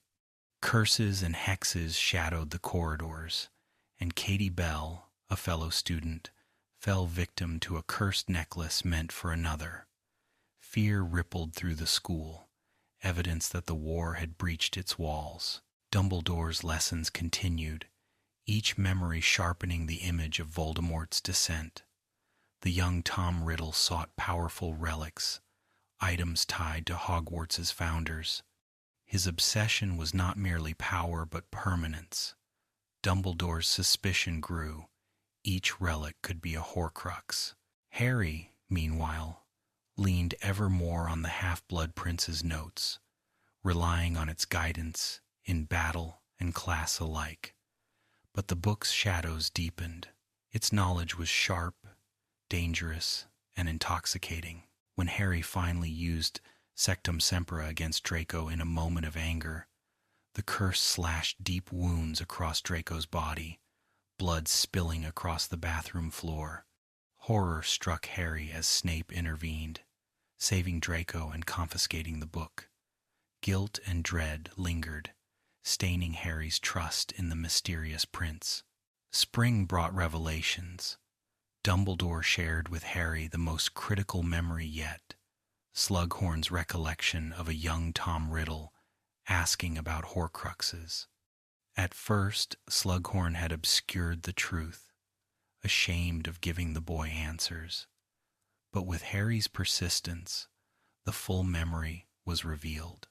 Curses and hexes shadowed the corridors, and Katie Bell, a fellow student, fell victim to a cursed necklace meant for another. Fear rippled through the school, evidence that the war had breached its walls. Dumbledore's lessons continued, each memory sharpening the image of Voldemort's descent. The young Tom Riddle sought powerful relics, items tied to Hogwarts's founders. His obsession was not merely power but permanence. Dumbledore's suspicion grew. Each relic could be a Horcrux. Harry, meanwhile, leaned ever more on the Half-Blood Prince's notes, relying on its guidance in battle and class alike. But the book's shadows deepened. Its knowledge was sharp, dangerous, and intoxicating. When Harry finally used Sectum Sempra against Draco in a moment of anger, the curse slashed deep wounds across Draco's body, blood spilling across the bathroom floor. Horror struck Harry as Snape intervened, saving Draco and confiscating the book. Guilt and dread lingered, staining Harry's trust in the mysterious prince. Spring brought revelations. Dumbledore shared with Harry the most critical memory yet, Slughorn's recollection of a young Tom Riddle asking about Horcruxes. At first, Slughorn had obscured the truth, ashamed of giving the boy answers. But with Harry's persistence, the full memory was revealed.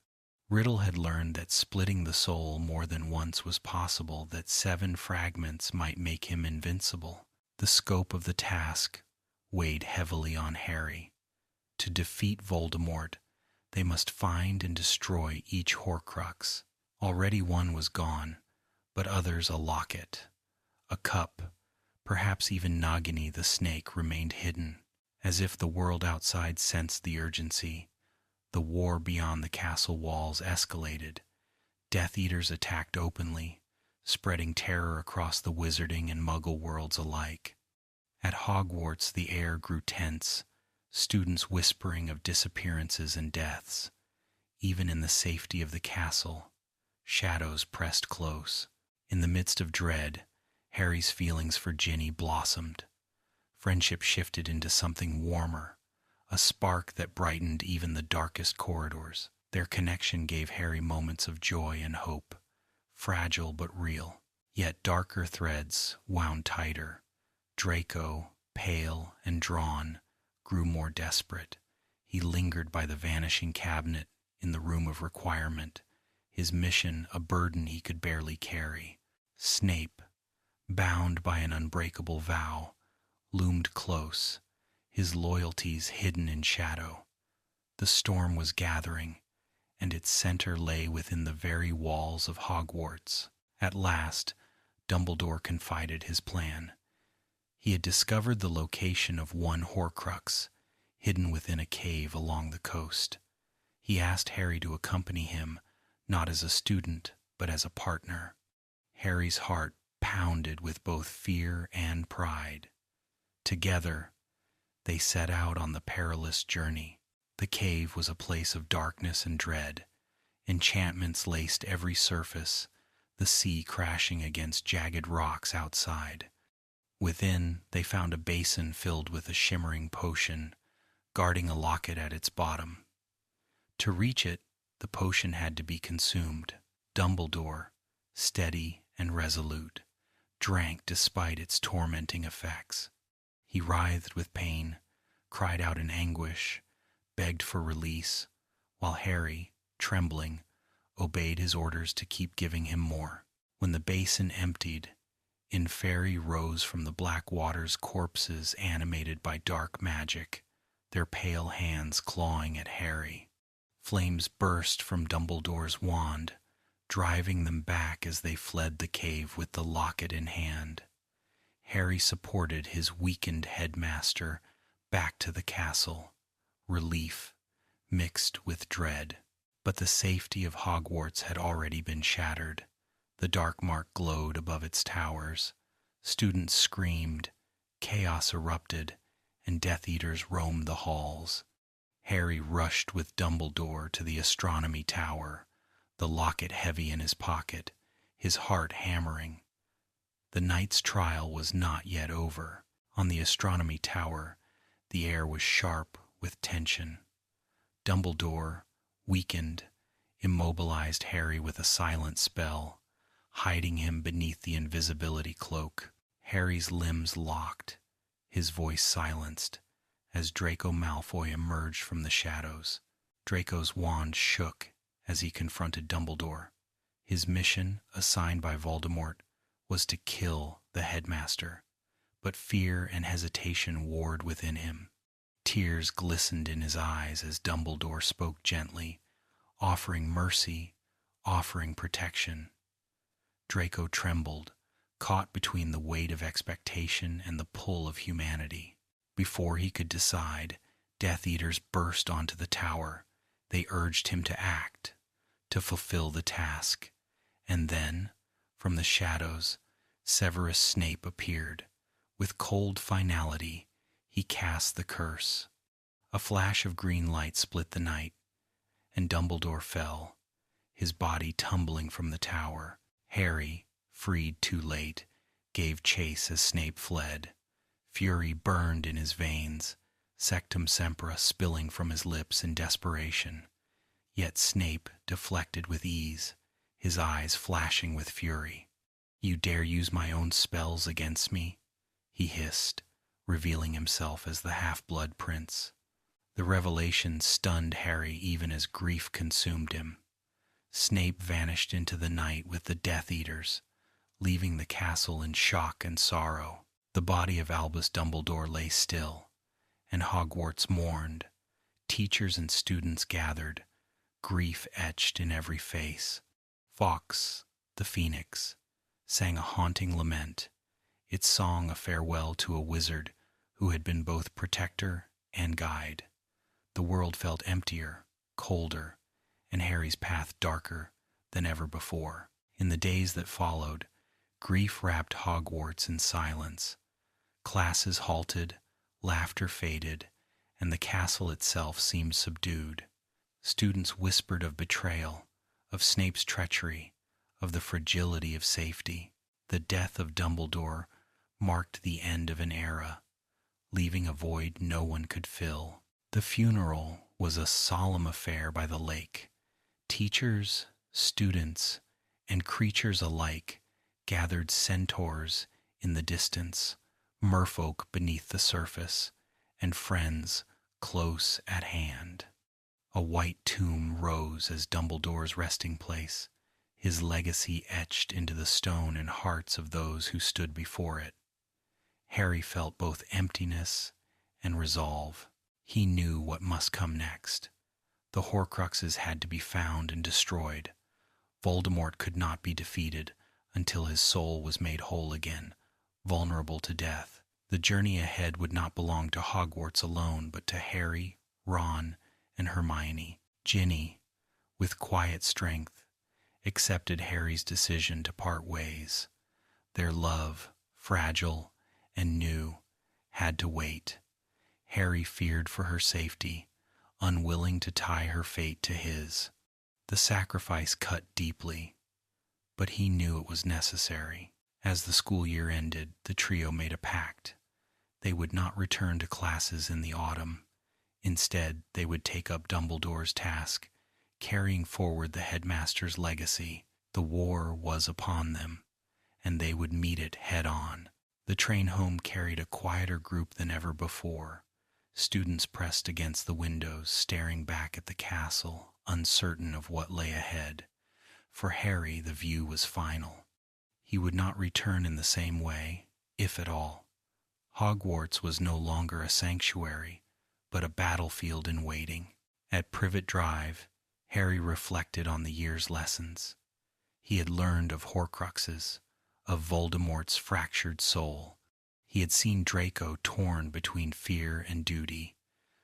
Riddle had learned that splitting the soul more than once was possible, that 7 fragments might make him invincible. The scope of the task weighed heavily on Harry. To defeat Voldemort, they must find and destroy each Horcrux. Already one was gone, but others, a locket, a cup, perhaps even Nagini the snake, remained hidden. As if the world outside sensed the urgency, the war beyond the castle walls escalated. Death Eaters attacked openly, spreading terror across the wizarding and muggle worlds alike. At Hogwarts, the air grew tense, students whispering of disappearances and deaths. Even in the safety of the castle, shadows pressed close. In the midst of dread, Harry's feelings for Ginny blossomed. Friendship shifted into something warmer, a spark that brightened even the darkest corridors. Their connection gave Harry moments of joy and hope, fragile but real. Yet darker threads wound tighter. Draco, pale and drawn, grew more desperate. He lingered by the vanishing cabinet in the room of requirement, his mission a burden he could barely carry. Snape, bound by an unbreakable vow, loomed close, his loyalties hidden in shadow. The storm was gathering, and its center lay within the very walls of Hogwarts. At last, Dumbledore confided his plan. He had discovered the location of one Horcrux, hidden within a cave along the coast. He asked Harry to accompany him, not as a student, but as a partner. Harry's heart pounded with both fear and pride. Together, they set out on the perilous journey. The cave was a place of darkness and dread. Enchantments laced every surface, the sea crashing against jagged rocks outside. Within, they found a basin filled with a shimmering potion, guarding a locket at its bottom. To reach it, the potion had to be consumed. Dumbledore, steady and resolute, drank despite its tormenting effects. He writhed with pain, cried out in anguish, begged for release, while Harry, trembling, obeyed his orders to keep giving him more. When the basin emptied, Inferi rose from the black waters, corpses animated by dark magic, their pale hands clawing at Harry. Flames burst from Dumbledore's wand, driving them back as they fled the cave with the locket in hand. Harry supported his weakened headmaster back to the castle, relief mixed with dread. But the safety of Hogwarts had already been shattered. The dark mark glowed above its towers. Students screamed, chaos erupted, and Death Eaters roamed the halls. Harry rushed with Dumbledore to the astronomy tower, the locket heavy in his pocket, his heart hammering. The night's trial was not yet over. On the astronomy tower, the air was sharp with tension. Dumbledore, weakened, immobilized Harry with a silent spell, hiding him beneath the invisibility cloak. Harry's limbs locked, his voice silenced, as Draco Malfoy emerged from the shadows. Draco's wand shook as he confronted Dumbledore. His mission, assigned by Voldemort, was to kill the headmaster, but fear and hesitation warred within him. Tears glistened in his eyes as Dumbledore spoke gently, offering mercy, offering protection. Draco trembled, caught between the weight of expectation and the pull of humanity. Before he could decide, Death Eaters burst onto the tower. They urged him to act, to fulfill the task. And then, from the shadows, Severus Snape appeared. With cold finality, he cast the curse. A flash of green light split the night, and Dumbledore fell, his body tumbling from the tower. Harry, freed too late, gave chase as Snape fled. Fury burned in his veins, Sectum Sempra spilling from his lips in desperation. Yet Snape deflected with ease, his eyes flashing with fury. "You dare use my own spells against me?" he hissed, revealing himself as the Half-Blood Prince. The revelation stunned Harry even as grief consumed him. Snape vanished into the night with the Death Eaters, leaving the castle in shock and sorrow. The body of Albus Dumbledore lay still, and Hogwarts mourned. Teachers and students gathered, grief etched in every face. Fawkes, the Phoenix, sang a haunting lament, its song a farewell to a wizard who had been both protector and guide. The world felt emptier, colder, and Harry's path darker than ever before. In the days that followed, grief wrapped Hogwarts in silence. Classes halted, laughter faded, and the castle itself seemed subdued. Students whispered of betrayal, of Snape's treachery, of the fragility of safety. The death of Dumbledore marked the end of an era, leaving a void no one could fill. The funeral was a solemn affair by the lake. Teachers, students, and creatures alike gathered, centaurs in the distance, merfolk beneath the surface, and friends close at hand. A white tomb rose as Dumbledore's resting place, his legacy etched into the stone and hearts of those who stood before it. Harry felt both emptiness and resolve. He knew what must come next. The Horcruxes had to be found and destroyed. Voldemort could not be defeated until his soul was made whole again, vulnerable to death. The journey ahead would not belong to Hogwarts alone, but to Harry, Ron, and Hermione. Ginny, with quiet strength, accepted Harry's decision to part ways. Their love, fragile and new, had to wait. Harry feared for her safety, unwilling to tie her fate to his. The sacrifice cut deeply, but he knew it was necessary. As the school year ended, the trio made a pact. They would not return to classes in the autumn. Instead, they would take up Dumbledore's task, carrying forward the headmaster's legacy. The war was upon them, and they would meet it head-on. The train home carried a quieter group than ever before. Students pressed against the windows, staring back at the castle, uncertain of what lay ahead. For Harry, the view was final. He would not return in the same way, if at all. Hogwarts was no longer a sanctuary, but a battlefield in waiting. At Privet Drive, Harry reflected on the year's lessons. He had learned of Horcruxes, of Voldemort's fractured soul. He had seen Draco torn between fear and duty,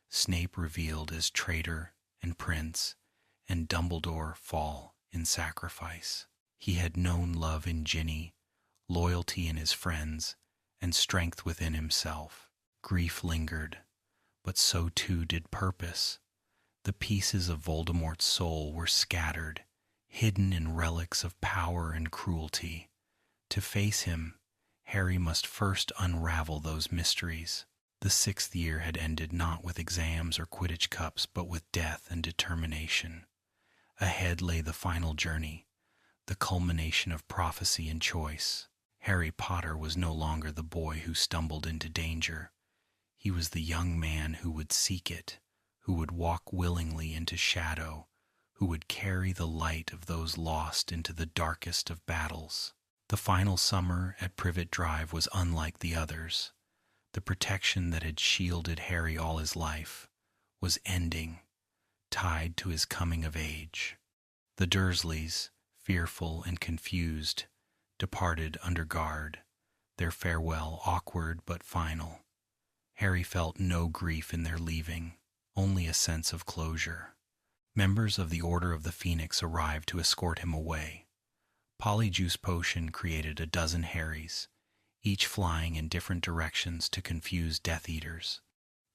Snape revealed as traitor and prince, and Dumbledore fall in sacrifice. He had known love in Ginny, loyalty in his friends, and strength within himself. Grief lingered, but so too did purpose. The pieces of Voldemort's soul were scattered, hidden in relics of power and cruelty. To face him, Harry must first unravel those mysteries. The 6th year had ended not with exams or Quidditch cups, but with death and determination. Ahead lay the final journey, the culmination of prophecy and choice. Harry Potter was no longer the boy who stumbled into danger. He was the young man who would seek it, who would walk willingly into shadow, who would carry the light of those lost into the darkest of battles. The final summer at Privet Drive was unlike the others. The protection that had shielded Harry all his life was ending, tied to his coming of age. The Dursleys, fearful and confused, departed under guard, their farewell awkward but final. Harry felt no grief in their leaving, only a sense of closure. Members of the Order of the Phoenix arrived to escort him away. Polyjuice Potion created a dozen Harrys, each flying in different directions to confuse Death Eaters.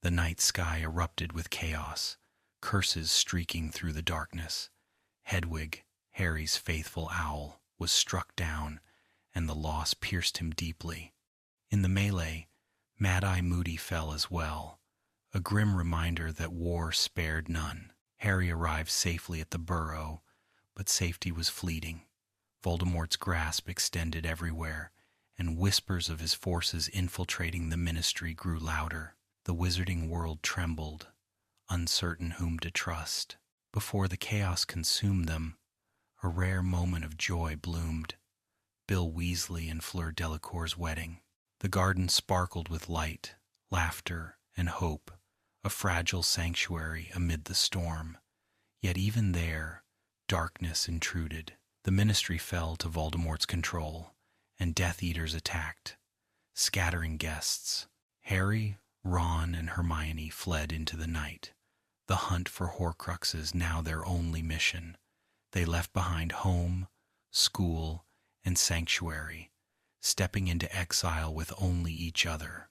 The night sky erupted with chaos, curses streaking through the darkness. Hedwig, Harry's faithful owl, was struck down, and the loss pierced him deeply. In the melee, Mad-Eye Moody fell as well, a grim reminder that war spared none. Harry arrived safely at the burrow, but safety was fleeting. Voldemort's grasp extended everywhere, and whispers of his forces infiltrating the Ministry grew louder. The wizarding world trembled, uncertain whom to trust. Before the chaos consumed them, a rare moment of joy bloomed. Bill Weasley and Fleur Delacour's wedding. The garden sparkled with light, laughter, and hope, a fragile sanctuary amid the storm. Yet even there, darkness intruded. The Ministry fell to Voldemort's control, and Death Eaters attacked, scattering guests. Harry, Ron, and Hermione fled into the night, the hunt for Horcruxes now their only mission. They left behind home, school, and sanctuary, stepping into exile with only each other.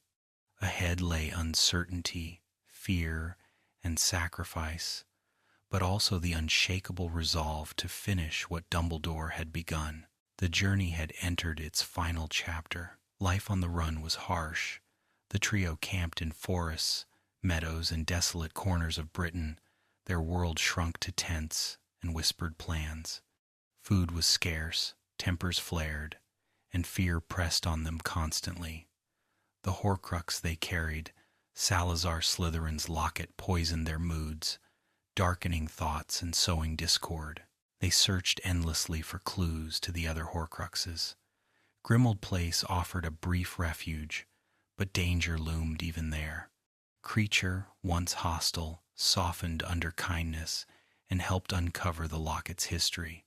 Ahead lay uncertainty, fear, and sacrifice, but also the unshakable resolve to finish what Dumbledore had begun. The journey had entered its final chapter. Life on the run was harsh. The trio camped in forests, meadows, and desolate corners of Britain. Their world shrunk to tents and whispered plans. Food was scarce, tempers flared, and fear pressed on them constantly. The Horcrux they carried, Salazar Slytherin's locket, poisoned their moods, darkening thoughts and sowing discord. They searched endlessly for clues to the other Horcruxes. Grimmauld Place offered a brief refuge, but danger loomed even there. Creature, once hostile, softened under kindness and helped uncover the locket's history.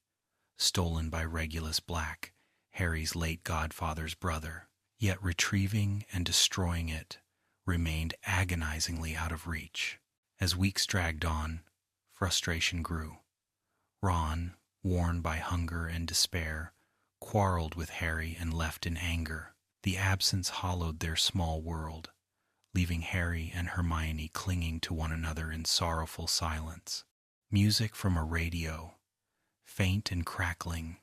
Stolen by Regulus Black, Harry's late godfather's brother, yet retrieving and destroying it remained agonizingly out of reach. As weeks dragged on, frustration grew. Ron, worn by hunger and despair, quarreled with Harry and left in anger. The absence hollowed their small world, leaving Harry and Hermione clinging to one another in sorrowful silence. Music from a radio, faint and crackling,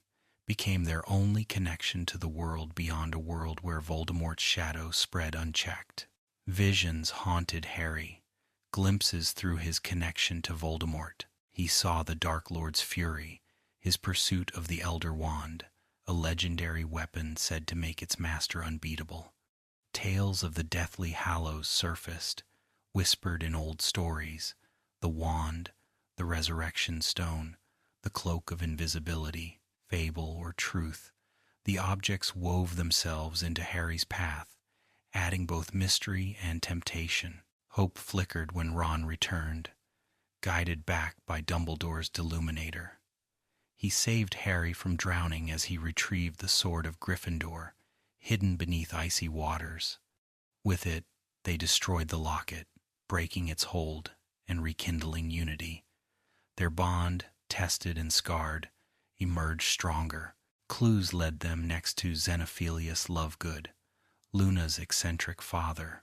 became their only connection to the world beyond a world where Voldemort's shadow spread unchecked. Visions haunted Harry, glimpses through his connection to Voldemort. He saw the Dark Lord's fury, his pursuit of the Elder Wand, a legendary weapon said to make its master unbeatable. Tales of the Deathly Hallows surfaced, whispered in old stories: the wand, the resurrection stone, the cloak of invisibility. Fable or truth, the objects wove themselves into Harry's path, adding both mystery and temptation. Hope flickered when Ron returned, guided back by Dumbledore's Deluminator. He saved Harry from drowning as he retrieved the sword of Gryffindor, hidden beneath icy waters. With it, they destroyed the locket, breaking its hold and rekindling unity. Their bond, tested and scarred, emerged stronger. Clues led them next to Xenophilius Lovegood, Luna's eccentric father.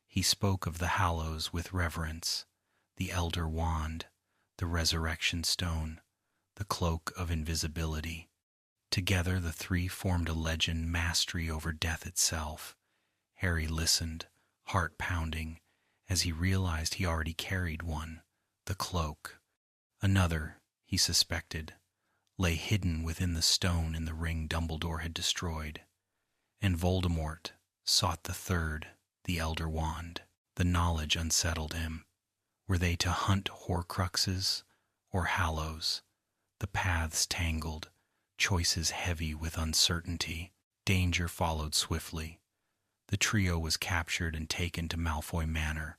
He spoke of the Hallows with reverence: the Elder Wand, the Resurrection Stone, the Cloak of Invisibility. Together the three formed a legend: mastery over death itself. Harry listened, heart pounding, as he realized he already carried one, the cloak. Another, he suspected, lay hidden within the stone in the ring Dumbledore had destroyed. And Voldemort sought the third, the Elder Wand. The knowledge unsettled him. Were they to hunt Horcruxes or Hallows? The paths tangled, choices heavy with uncertainty. Danger followed swiftly. The trio was captured and taken to Malfoy Manor,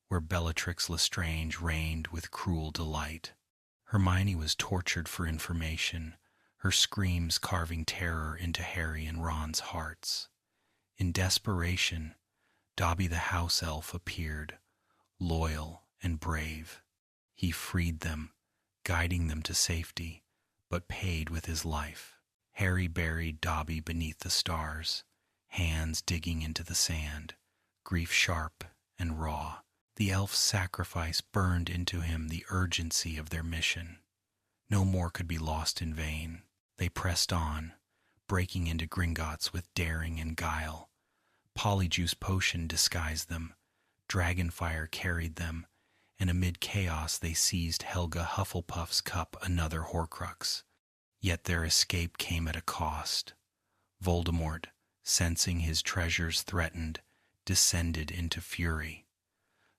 where Bellatrix Lestrange reigned with cruel delight. Hermione was tortured for information, her screams carving terror into Harry and Ron's hearts. In desperation, Dobby the house elf appeared, loyal and brave. He freed them, guiding them to safety, but paid with his life. Harry buried Dobby beneath the stars, hands digging into the sand, grief sharp and raw. The elf's sacrifice burned into him the urgency of their mission. No more could be lost in vain. They pressed on, breaking into Gringotts with daring and guile. Polyjuice potion disguised them, dragonfire carried them, and amid chaos they seized Helga Hufflepuff's cup, another Horcrux. Yet their escape came at a cost. Voldemort, sensing his treasures threatened, descended into fury.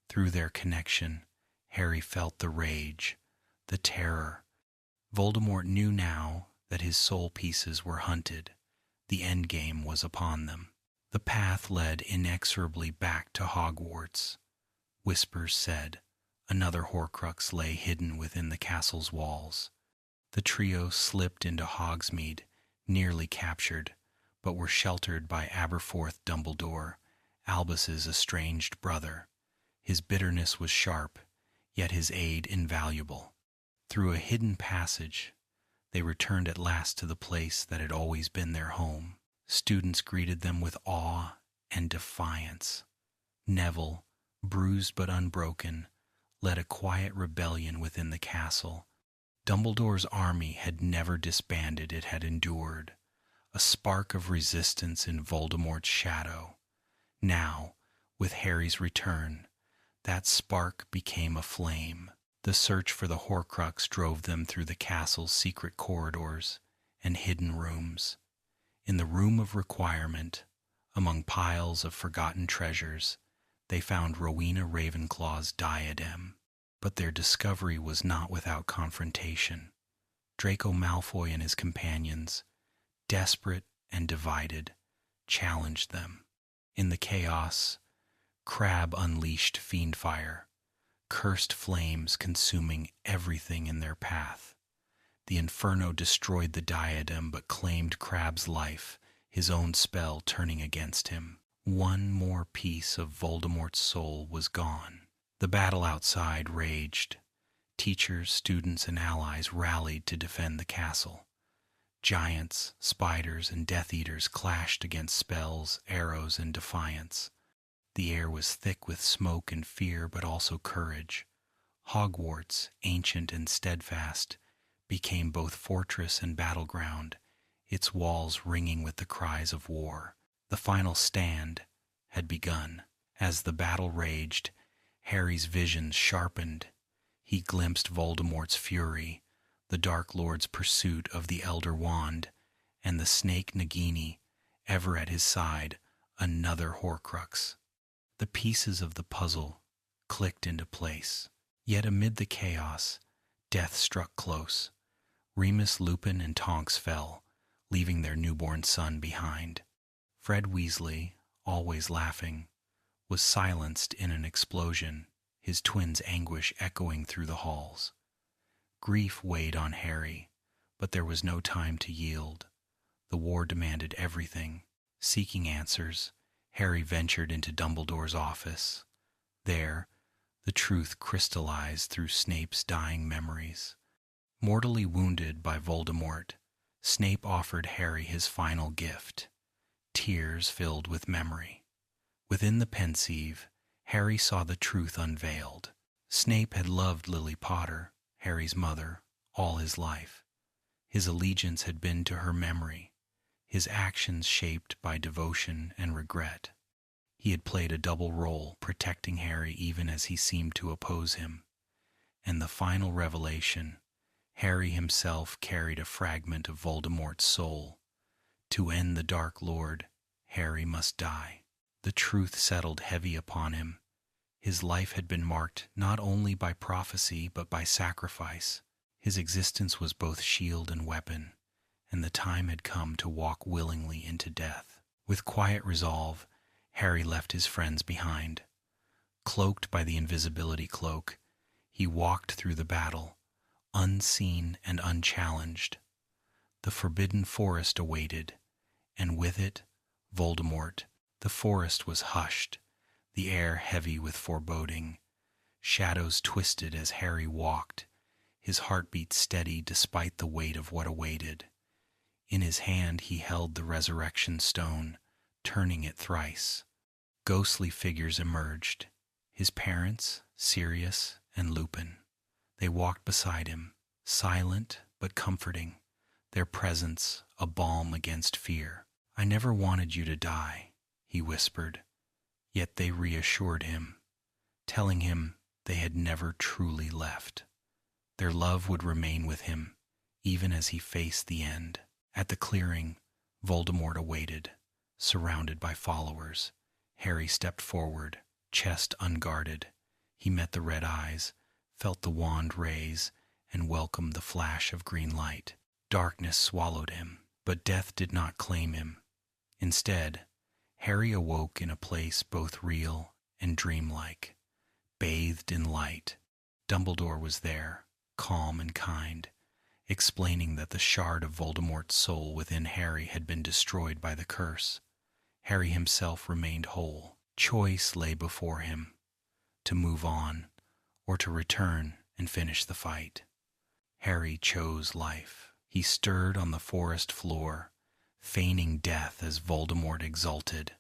Through their connection, Harry felt the rage, the terror. Voldemort knew now that his soul pieces were hunted. The endgame was upon them. The path led inexorably back to Hogwarts. Whispers said another Horcrux lay hidden within the castle's walls. The trio slipped into Hogsmeade, nearly captured, but were sheltered by Aberforth Dumbledore, Albus's estranged brother. His bitterness was sharp, yet his aid invaluable. Through a hidden passage, they returned at last to the place that had always been their home. Students greeted them with awe and defiance. Neville, bruised but unbroken, led a quiet rebellion within the castle. Dumbledore's army had never disbanded, it had endured, a spark of resistance in Voldemort's shadow. Now, with Harry's return, that spark became a flame. The search for the Horcrux drove them through the castle's secret corridors and hidden rooms. In the Room of Requirement, among piles of forgotten treasures, they found Rowena Ravenclaw's diadem. But their discovery was not without confrontation. Draco Malfoy and his companions, desperate and divided, challenged them. In the chaos, Crabbe unleashed fiendfire, cursed flames consuming everything in their path. The Inferno destroyed the diadem but claimed Crabbe's life, his own spell turning against him. One more piece of Voldemort's soul was gone. The battle outside raged. Teachers, students, and allies rallied to defend the castle. Giants, spiders, and Death Eaters clashed against spells, arrows, and defiance. The air was thick with smoke and fear, but also courage. Hogwarts, ancient and steadfast, became both fortress and battleground, its walls ringing with the cries of war. The final stand had begun. As the battle raged, Harry's visions sharpened. He glimpsed Voldemort's fury, the Dark Lord's pursuit of the Elder Wand, and the snake Nagini, ever at his side, another Horcrux. The pieces of the puzzle clicked into place. Yet amid the chaos, death struck close. Remus Lupin and Tonks fell, leaving their newborn son behind. Fred Weasley, always laughing, was silenced in an explosion, his twins' anguish echoing through the halls. Grief weighed on Harry, but there was no time to yield. The war demanded everything. Seeking answers, Harry ventured into Dumbledore's office. There, the truth crystallized through Snape's dying memories. Mortally wounded by Voldemort, Snape offered Harry his final gift, tears filled with memory. Within the pensieve, Harry saw the truth unveiled. Snape had loved Lily Potter, Harry's mother, all his life. His allegiance had been to her memory, his actions shaped by devotion and regret. He had played a double role, protecting Harry even as he seemed to oppose him. And the final revelation, Harry himself carried a fragment of Voldemort's soul. To end the Dark Lord, Harry must die. The truth settled heavy upon him. His life had been marked not only by prophecy but by sacrifice. His existence was both shield and weapon, and the time had come to walk willingly into death. With quiet resolve, Harry left his friends behind. Cloaked by the invisibility cloak, he walked through the battle, unseen and unchallenged. The forbidden forest awaited, and with it, Voldemort. The forest was hushed, the air heavy with foreboding. Shadows twisted as Harry walked, his heartbeat steady despite the weight of what awaited. In his hand he held the resurrection stone, turning it thrice. Ghostly figures emerged, his parents, Sirius and Lupin. They walked beside him, silent but comforting, their presence a balm against fear. "I never wanted you to die," he whispered, yet they reassured him, telling him they had never truly left. Their love would remain with him, even as he faced the end. At the clearing, Voldemort awaited, surrounded by followers. Harry stepped forward, chest unguarded. He met the red eyes, felt the wand raise, and welcomed the flash of green light. Darkness swallowed him, but death did not claim him. Instead, Harry awoke in a place both real and dreamlike, bathed in light. Dumbledore was there, calm and kind, explaining that the shard of Voldemort's soul within Harry had been destroyed by the curse. Harry himself remained whole. Choice lay before him, to move on or to return and finish the fight. Harry chose life. He stirred on the forest floor, feigning death as Voldemort exulted.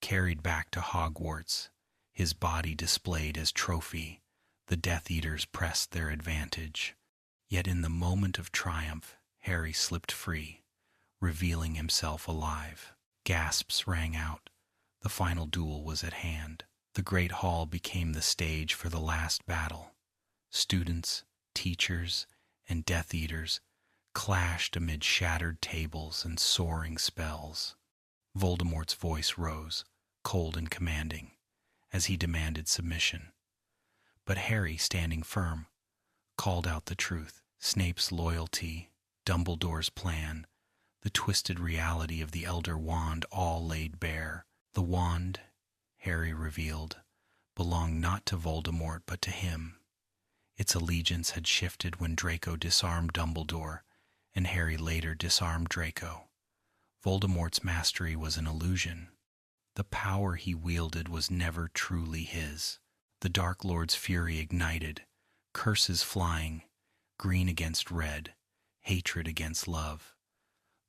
Carried back to Hogwarts, his body displayed as trophy, the Death Eaters pressed their advantage. Yet in the moment of triumph, Harry slipped free, revealing himself alive. Gasps rang out. The final duel was at hand. The Great Hall became the stage for the last battle. Students, teachers, and Death Eaters clashed amid shattered tables and soaring spells. Voldemort's voice rose, cold and commanding, as he demanded submission. But Harry, standing firm, called out the truth. Snape's loyalty, Dumbledore's plan, the twisted reality of the Elder Wand all laid bare. The wand, Harry revealed, belonged not to Voldemort but to him. Its allegiance had shifted when Draco disarmed Dumbledore, and Harry later disarmed Draco. Voldemort's mastery was an illusion. The power he wielded was never truly his. The Dark Lord's fury ignited, curses flying, green against red, hatred against love.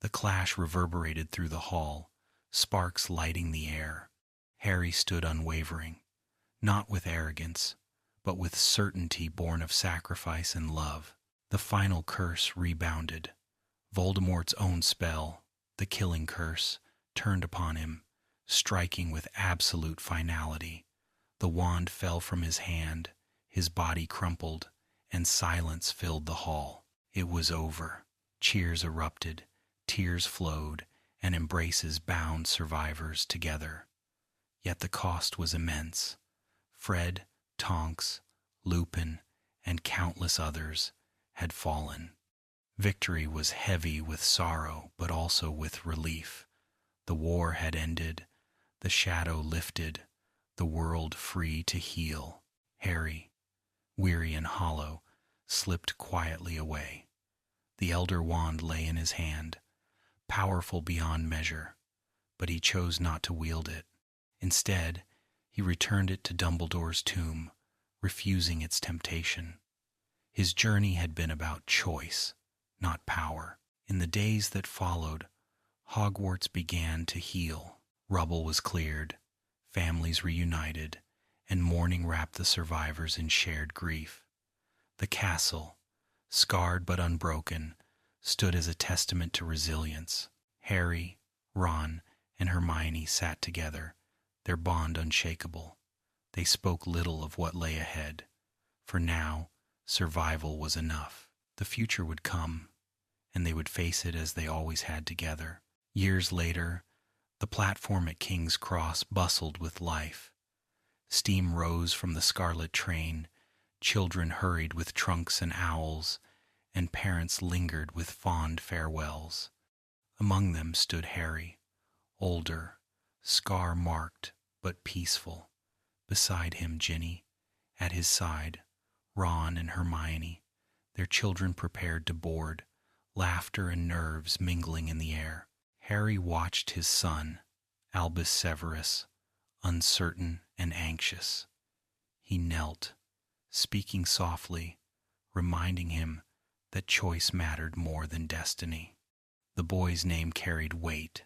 The clash reverberated through the hall, sparks lighting the air. Harry stood unwavering, not with arrogance, but with certainty born of sacrifice and love. The final curse rebounded. Voldemort's own spell, the killing curse, turned upon him, striking with absolute finality. The wand fell from his hand, his body crumpled, and silence filled the hall. It was over. Cheers erupted, tears flowed, and embraces bound survivors together. Yet the cost was immense. Fred, Tonks, Lupin, and countless others had fallen. Victory was heavy with sorrow, but also with relief. The war had ended, the shadow lifted, the world free to heal. Harry, weary and hollow, slipped quietly away. The Elder Wand lay in his hand, powerful beyond measure, but he chose not to wield it. Instead, he returned it to Dumbledore's tomb, refusing its temptation. His journey had been about choice, not power. In the days that followed, Hogwarts began to heal. Rubble was cleared, families reunited, and mourning wrapped the survivors in shared grief. The castle, scarred but unbroken, stood as a testament to resilience. Harry, Ron, and Hermione sat together, their bond unshakable. They spoke little of what lay ahead. For now, survival was enough. The future would come, and they would face it as they always had together. Years later, the platform at King's Cross bustled with life. Steam rose from the scarlet train, children hurried with trunks and owls, and parents lingered with fond farewells. Among them stood Harry, older, scar-marked, but peaceful. Beside him, Ginny. At his side, Ron and Hermione, their children prepared to board, laughter and nerves mingling in the air. Harry watched his son, Albus Severus, uncertain and anxious. He knelt, speaking softly, reminding him that choice mattered more than destiny. The boy's name carried weight,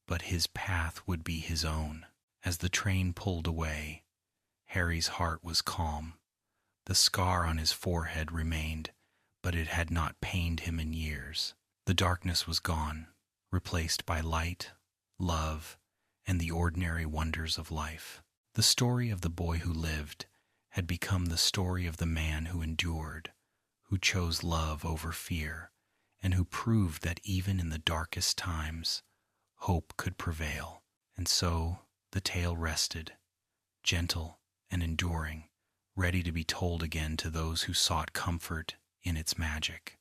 but his path would be his own. As the train pulled away, Harry's heart was calm. The scar on his forehead remained, but it had not pained him in years. The darkness was gone, replaced by light, love, and the ordinary wonders of life. The story of the boy who lived had become the story of the man who endured, who chose love over fear, and who proved that even in the darkest times, hope could prevail. And so the tale rested, gentle and enduring, ready to be told again to those who sought comfort in its magic.